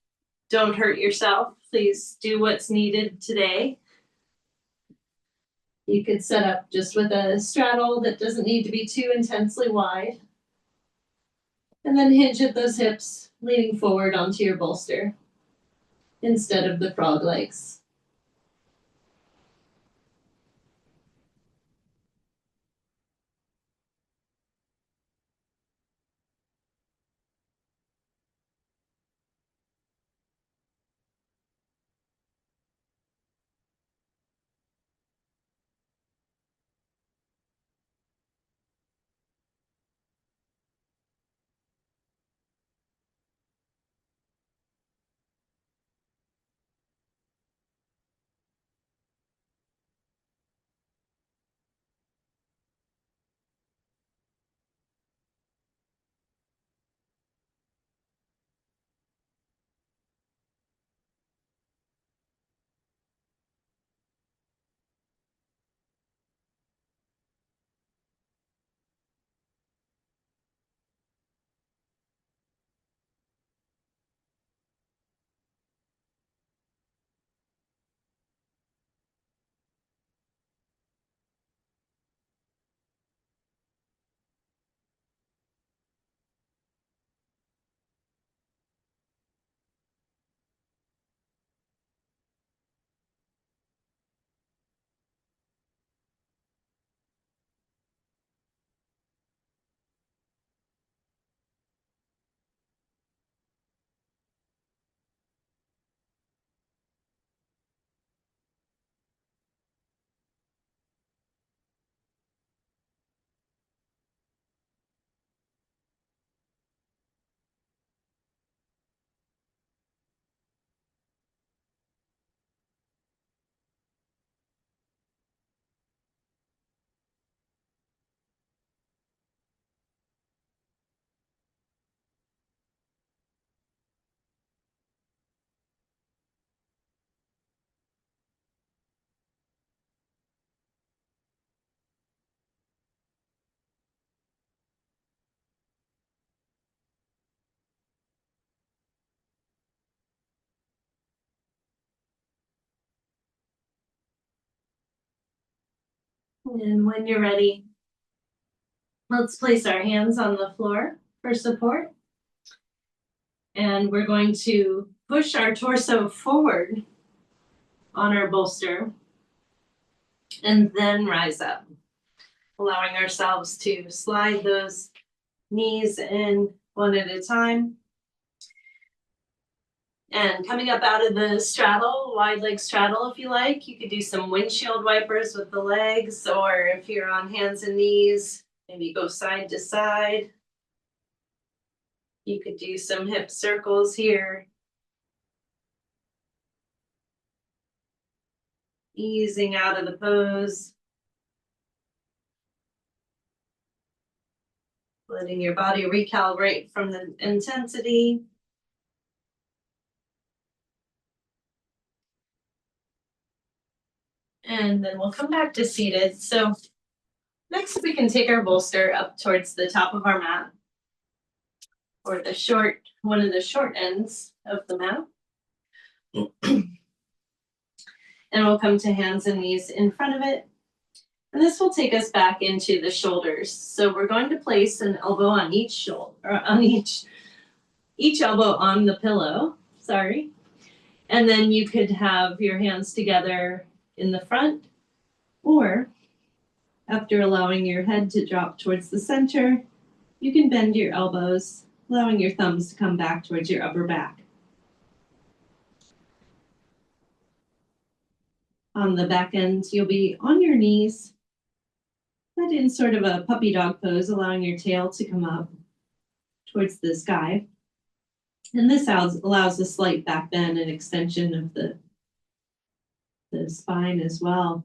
Speaker 2: don't hurt yourself. Please do what's needed today. You could set up just with a straddle that doesn't need to be too intensely wide. And then hinge at those hips, leaning forward onto your bolster instead of the frog legs.
Speaker 1: And when you're ready, let's place our hands on the floor for support. And we're going to push our torso forward on our bolster and then rise up, allowing ourselves to slide those knees in one at a time. And coming up out of the straddle, wide leg straddle if you like, you could do some windshield wipers with the legs, or if you're on hands and knees, maybe go side to side. You could do some hip circles here. Easing out of the pose. Letting your body recalibrate from the intensity. And then we'll come back to seated. So next we can take our bolster up towards the top of our mat, or one of the short ends of the mat. And we'll come to hands and knees in front of it. And this will take us back into the shoulders. So we're going to place an elbow on each shoulder, or on each elbow on the pillow, sorry. And then you could have your hands together in the front, or after allowing your head to drop towards the center, you can bend your elbows, allowing your thumbs to come back towards your upper back. On the back end, you'll be on your knees, but in sort of a puppy dog pose, allowing your tail to come up towards the sky. And this allows a slight back bend and extension of the spine as well.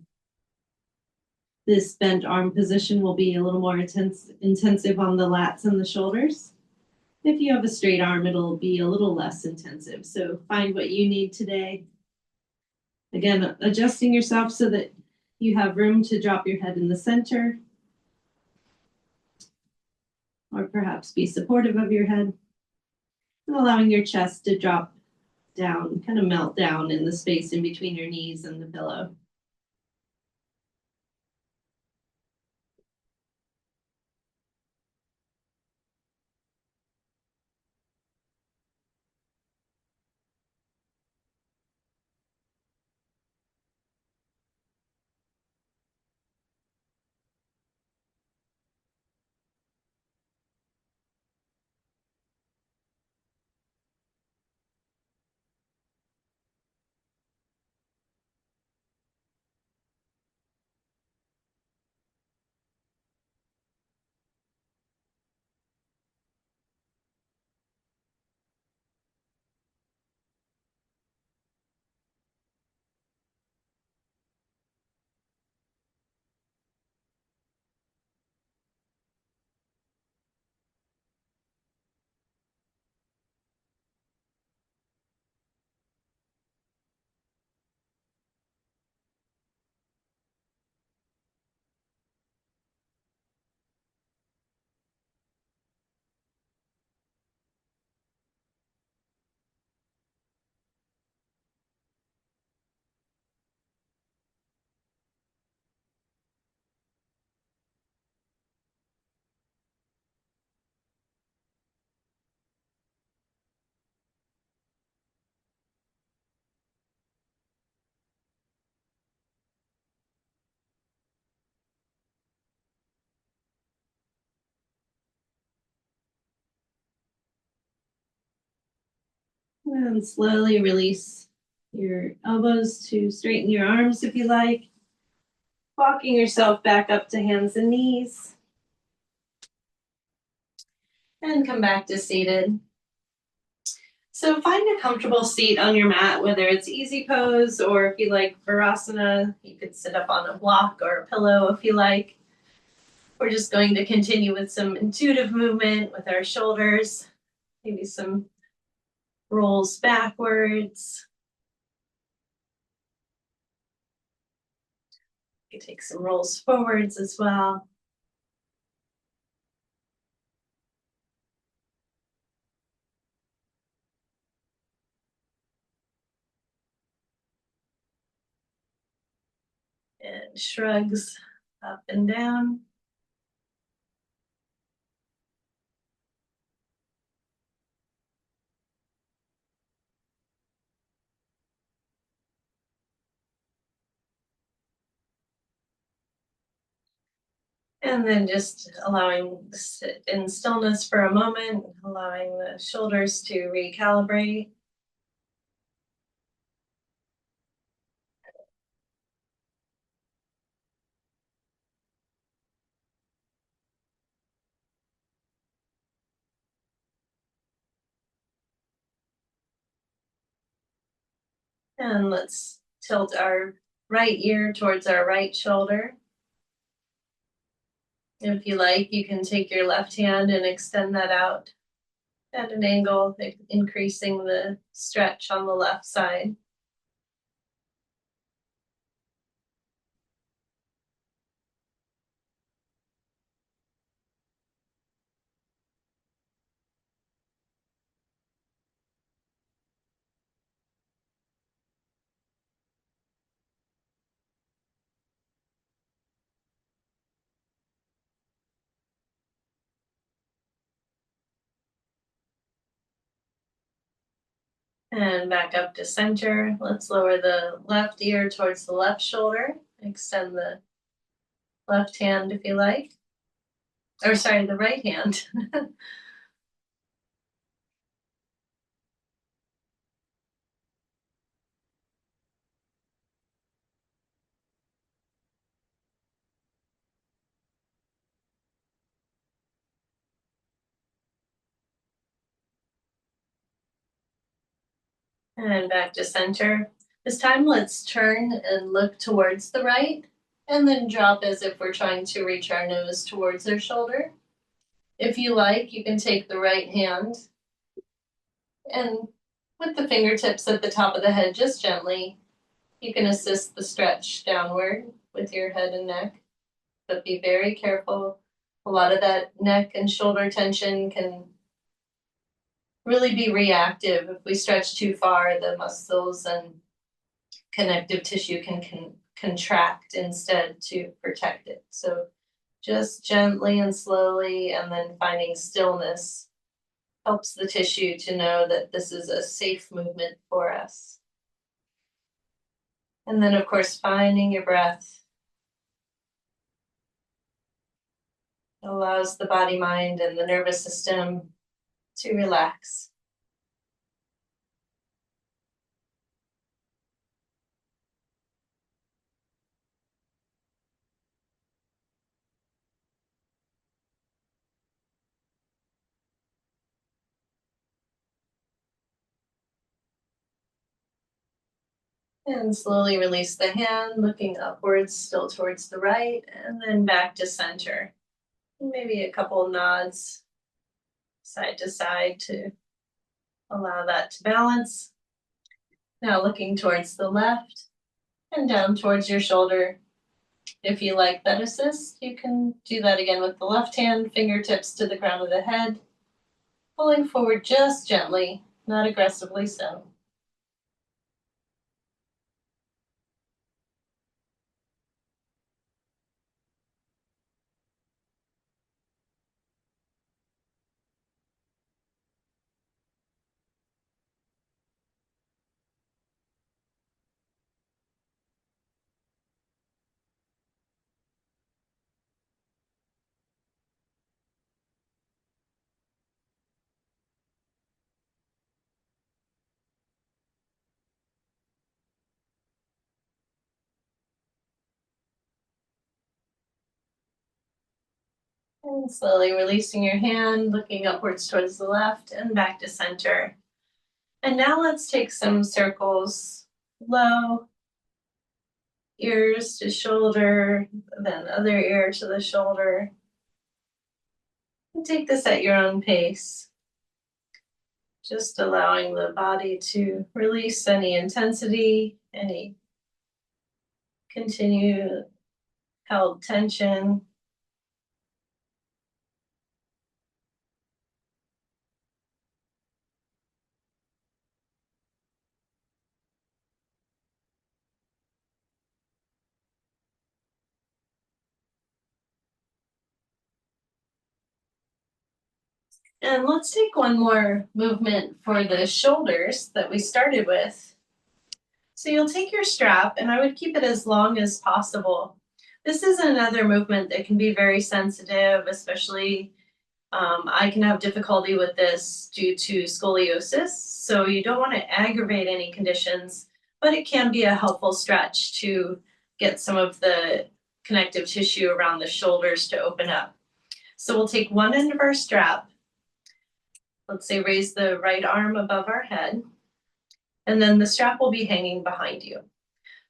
Speaker 1: This bent arm position will be a little more intensive on the lats and the shoulders. If you have a straight arm, it'll be a little less intensive. So find what you need today. Again, adjusting yourself so that you have room to drop your head in the center, or perhaps be supportive of your head, and allowing your chest to drop down, kind of melt down in the space in between your knees and the pillow. And slowly release your elbows to straighten your arms if you like. Walking yourself back up to hands and knees. And come back to seated. So find a comfortable seat on your mat, whether it's easy pose or if you like Virasana, you could sit up on a block or a pillow if you like. We're just going to continue with some intuitive movement with our shoulders, maybe some rolls backwards. You can take some rolls forwards as well. And shrugs up and down. And then just allowing sit in stillness for a moment, allowing the shoulders to recalibrate. And let's tilt our right ear towards our right shoulder. If you like, you can take your left hand and extend that out at an angle, increasing the stretch on the left side. And back up to center. Let's lower the left ear towards the left shoulder. Extend the left hand if you like. Or sorry, the right hand. And back to center. This time let's turn and look towards the right, and then drop as if we're trying to reach our nose towards our shoulder. If you like, you can take the right hand and with the fingertips at the top of the head, just gently, you can assist the stretch downward with your head and neck, but be very careful. A lot of that neck and shoulder tension can really be reactive. If we stretch too far, the muscles and connective tissue can contract instead to protect it. So just gently and slowly, and then finding stillness helps the tissue to know that this is a safe movement for us. And then, of course, finding your breath allows the body, mind, and the nervous system to relax. And slowly release the hand, looking upwards, still towards the right, and then back to center. Maybe a couple nods side to side to allow that to balance. Now looking towards the left and down towards your shoulder. If you like that assist, you can do that again with the left hand, fingertips to the crown of the head, pulling forward just gently, not aggressively so. And slowly releasing your hand, looking upwards towards the left and back to center. And now let's take some circles low, ears to shoulder, then other ear to the shoulder. And take this at your own pace. Just allowing the body to release any intensity, any continued held tension. And let's take one more movement for the shoulders that we started with. So you'll take your strap, and I would keep it as long as possible. This is another movement that can be very sensitive, especially I can have difficulty with this due to scoliosis. So you don't want to aggravate any conditions, but it can be a helpful stretch to get some of the connective tissue around the shoulders to open up. So we'll take one end of our strap. Let's say raise the right arm above our head, and then the strap will be hanging behind you.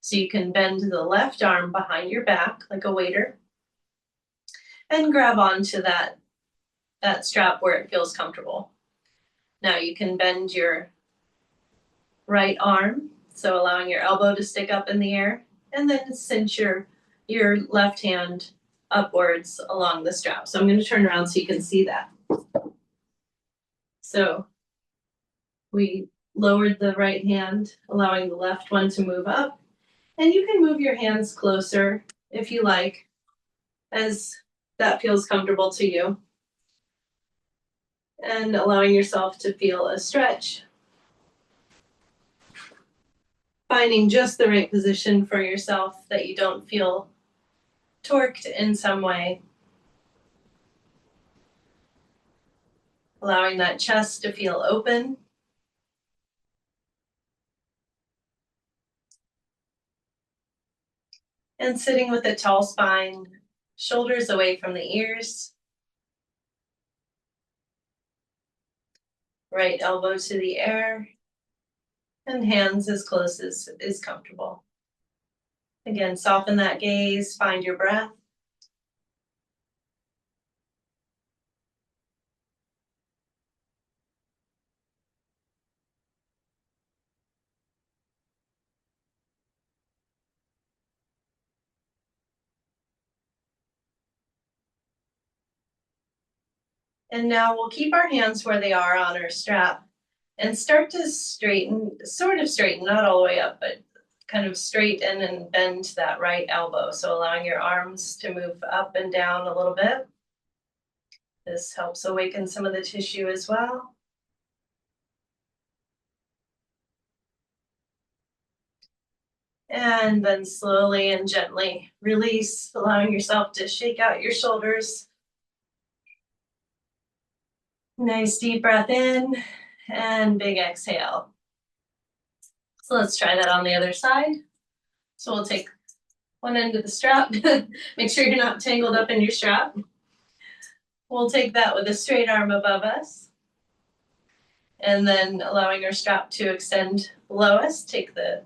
Speaker 1: So you can bend the left arm behind your back like a waiter and grab onto that strap where it feels comfortable. Now you can bend your right arm, so allowing your elbow to stick up in the air, and then cinch your left hand upwards along the strap. So I'm going to turn around so you can see that. So we lowered the right hand, allowing the left one to move up. And you can move your hands closer if you like, as that feels comfortable to you. And allowing yourself to feel a stretch. Finding just the right position for yourself that you don't feel torqued in some way. Allowing that chest to feel open. And sitting with a tall spine, shoulders away from the ears. Right elbow to the air. And hands as close as is comfortable. Again, soften that gaze, find your breath. And now we'll keep our hands where they are on our strap and start to straighten, sort of straighten, not all the way up, but kind of straighten and bend that right elbow. So allowing your arms to move up and down a little bit. This helps awaken some of the tissue as well. And then slowly and gently release, allowing yourself to shake out your shoulders. Nice deep breath in and big exhale. So let's try that on the other side. So we'll take one end of the strap. Make sure you're not tangled up in your strap. We'll take that with a straight arm above us. And then allowing our strap to extend below us, take the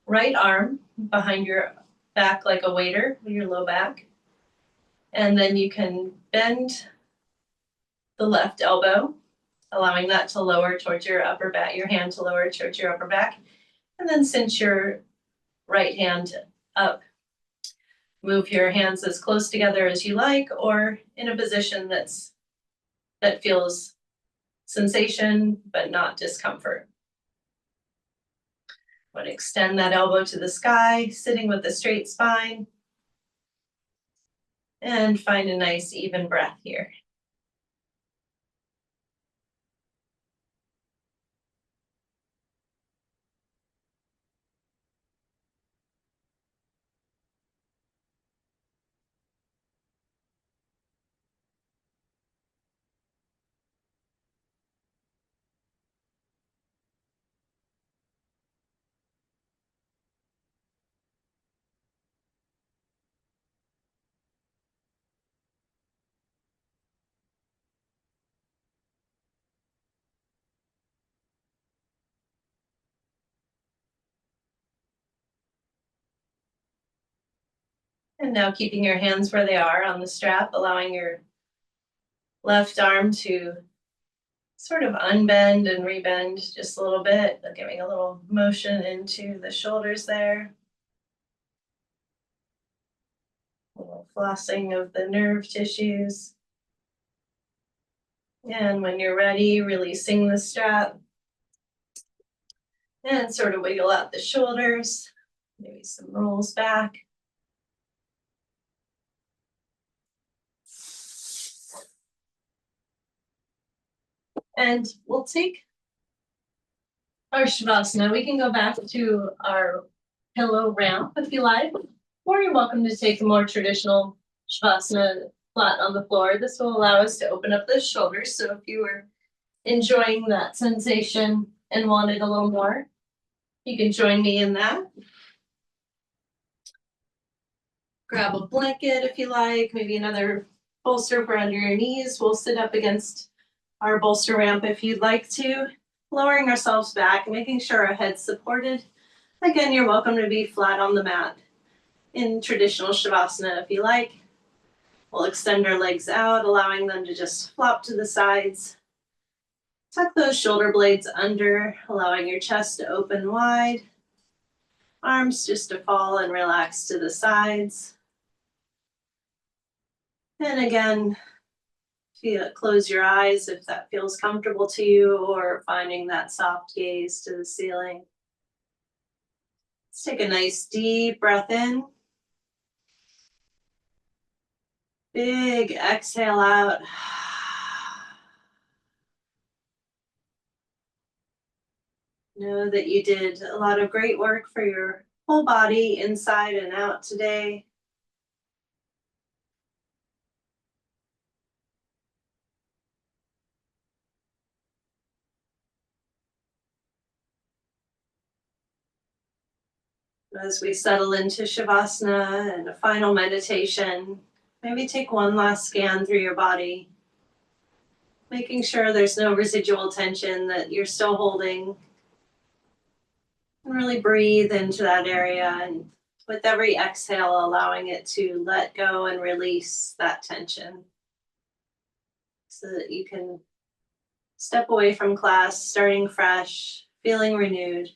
Speaker 1: right arm behind your back like a waiter, your low back. And then you can bend the left elbow, allowing that to lower towards your upper back, your hand to lower towards your upper back. And then cinch your right hand up. Move your hands as close together as you like, or in a position that feels sensation, but not discomfort. I want to extend that elbow to the sky, sitting with a straight spine. And find a nice even breath here. And now keeping your hands where they are on the strap, allowing your left arm to sort of unbend and rebend just a little bit, giving a little motion into the shoulders there. A little flossing of the nerve tissues. And when you're ready, releasing the strap. And sort of wiggle out the shoulders. Maybe some rolls back. And we'll take our Shavasana. We can go back to our pillow ramp if you like, or you're welcome to take a more traditional Shavasana flat on the floor. This will allow us to open up those shoulders. So if you were enjoying that sensation and wanted a little more, you can join me in that. Grab a blanket if you like, maybe another bolster for under your knees. We'll sit up against our bolster ramp if you'd like to, lowering ourselves back, making sure our head's supported. Again, you're welcome to be flat on the mat in traditional Shavasana if you like. We'll extend our legs out, allowing them to just flop to the sides. Tuck those shoulder blades under, allowing your chest to open wide. Arms just to fall and relax to the sides. And again, close your eyes if that feels comfortable to you, or finding that soft gaze to the ceiling. Let's take a nice deep breath in. Big exhale out. Know that you did a lot of great work for your whole body, inside and out today. As we settle into Shavasana and a final meditation, maybe take one last scan through your body, making sure there's no residual tension that you're still holding. And really breathe into that area, and with every exhale, allowing it to let go and release that tension so that you can step away from class, starting fresh, feeling renewed.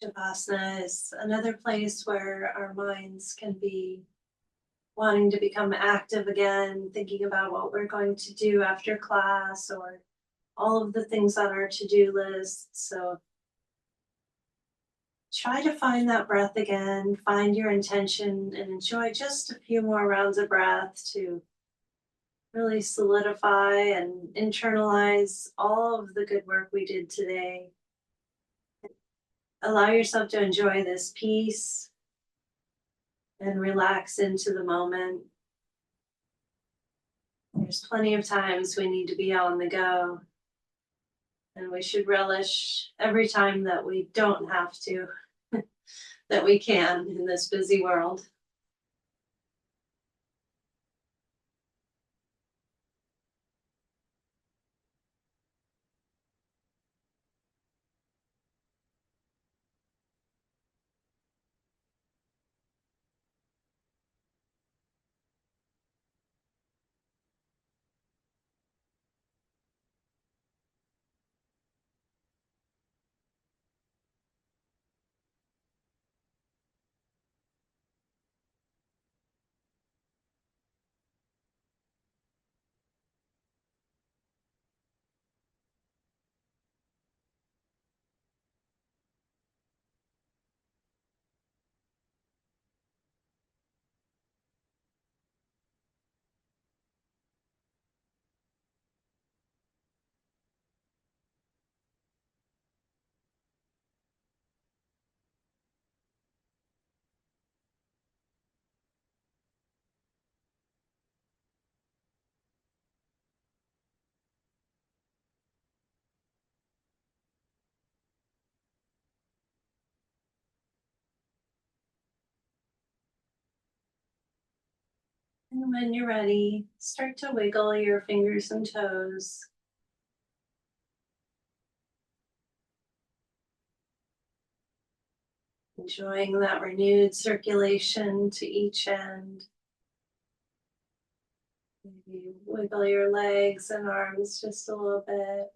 Speaker 3: Shavasana is another place where our minds can be wanting to become active again, thinking about what we're going to do after class or all of the things on our to-do list. So try to find that breath again, find your intention, and enjoy just a few more rounds of breath to really solidify and internalize all of the good work we did today. Allow yourself to enjoy this peace and relax into the moment. There's plenty of times we need to be on the go, and we should relish every time that we don't have to, that we can in this busy world. And when you're ready, start to wiggle your fingers and toes. Enjoying that renewed circulation to each end. Maybe wiggle your legs and arms just a little bit.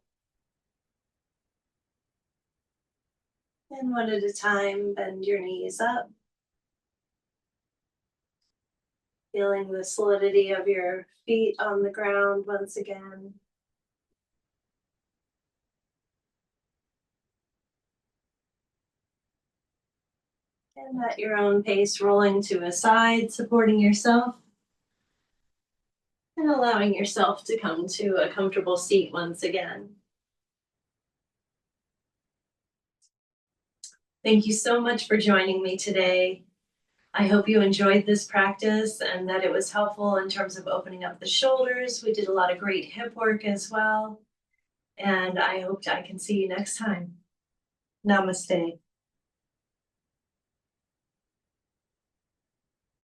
Speaker 3: And one at a time, bend your knees up. Feeling the solidity of your feet on the ground once again. And at your own pace, rolling to a side, supporting yourself. And allowing yourself to come to a comfortable seat once again. Thank you so much for joining me today. I hope you enjoyed this practice and that it was helpful in terms of opening up the shoulders. We did a lot of great hip work as well. And I hope I can see you next time. Namaste.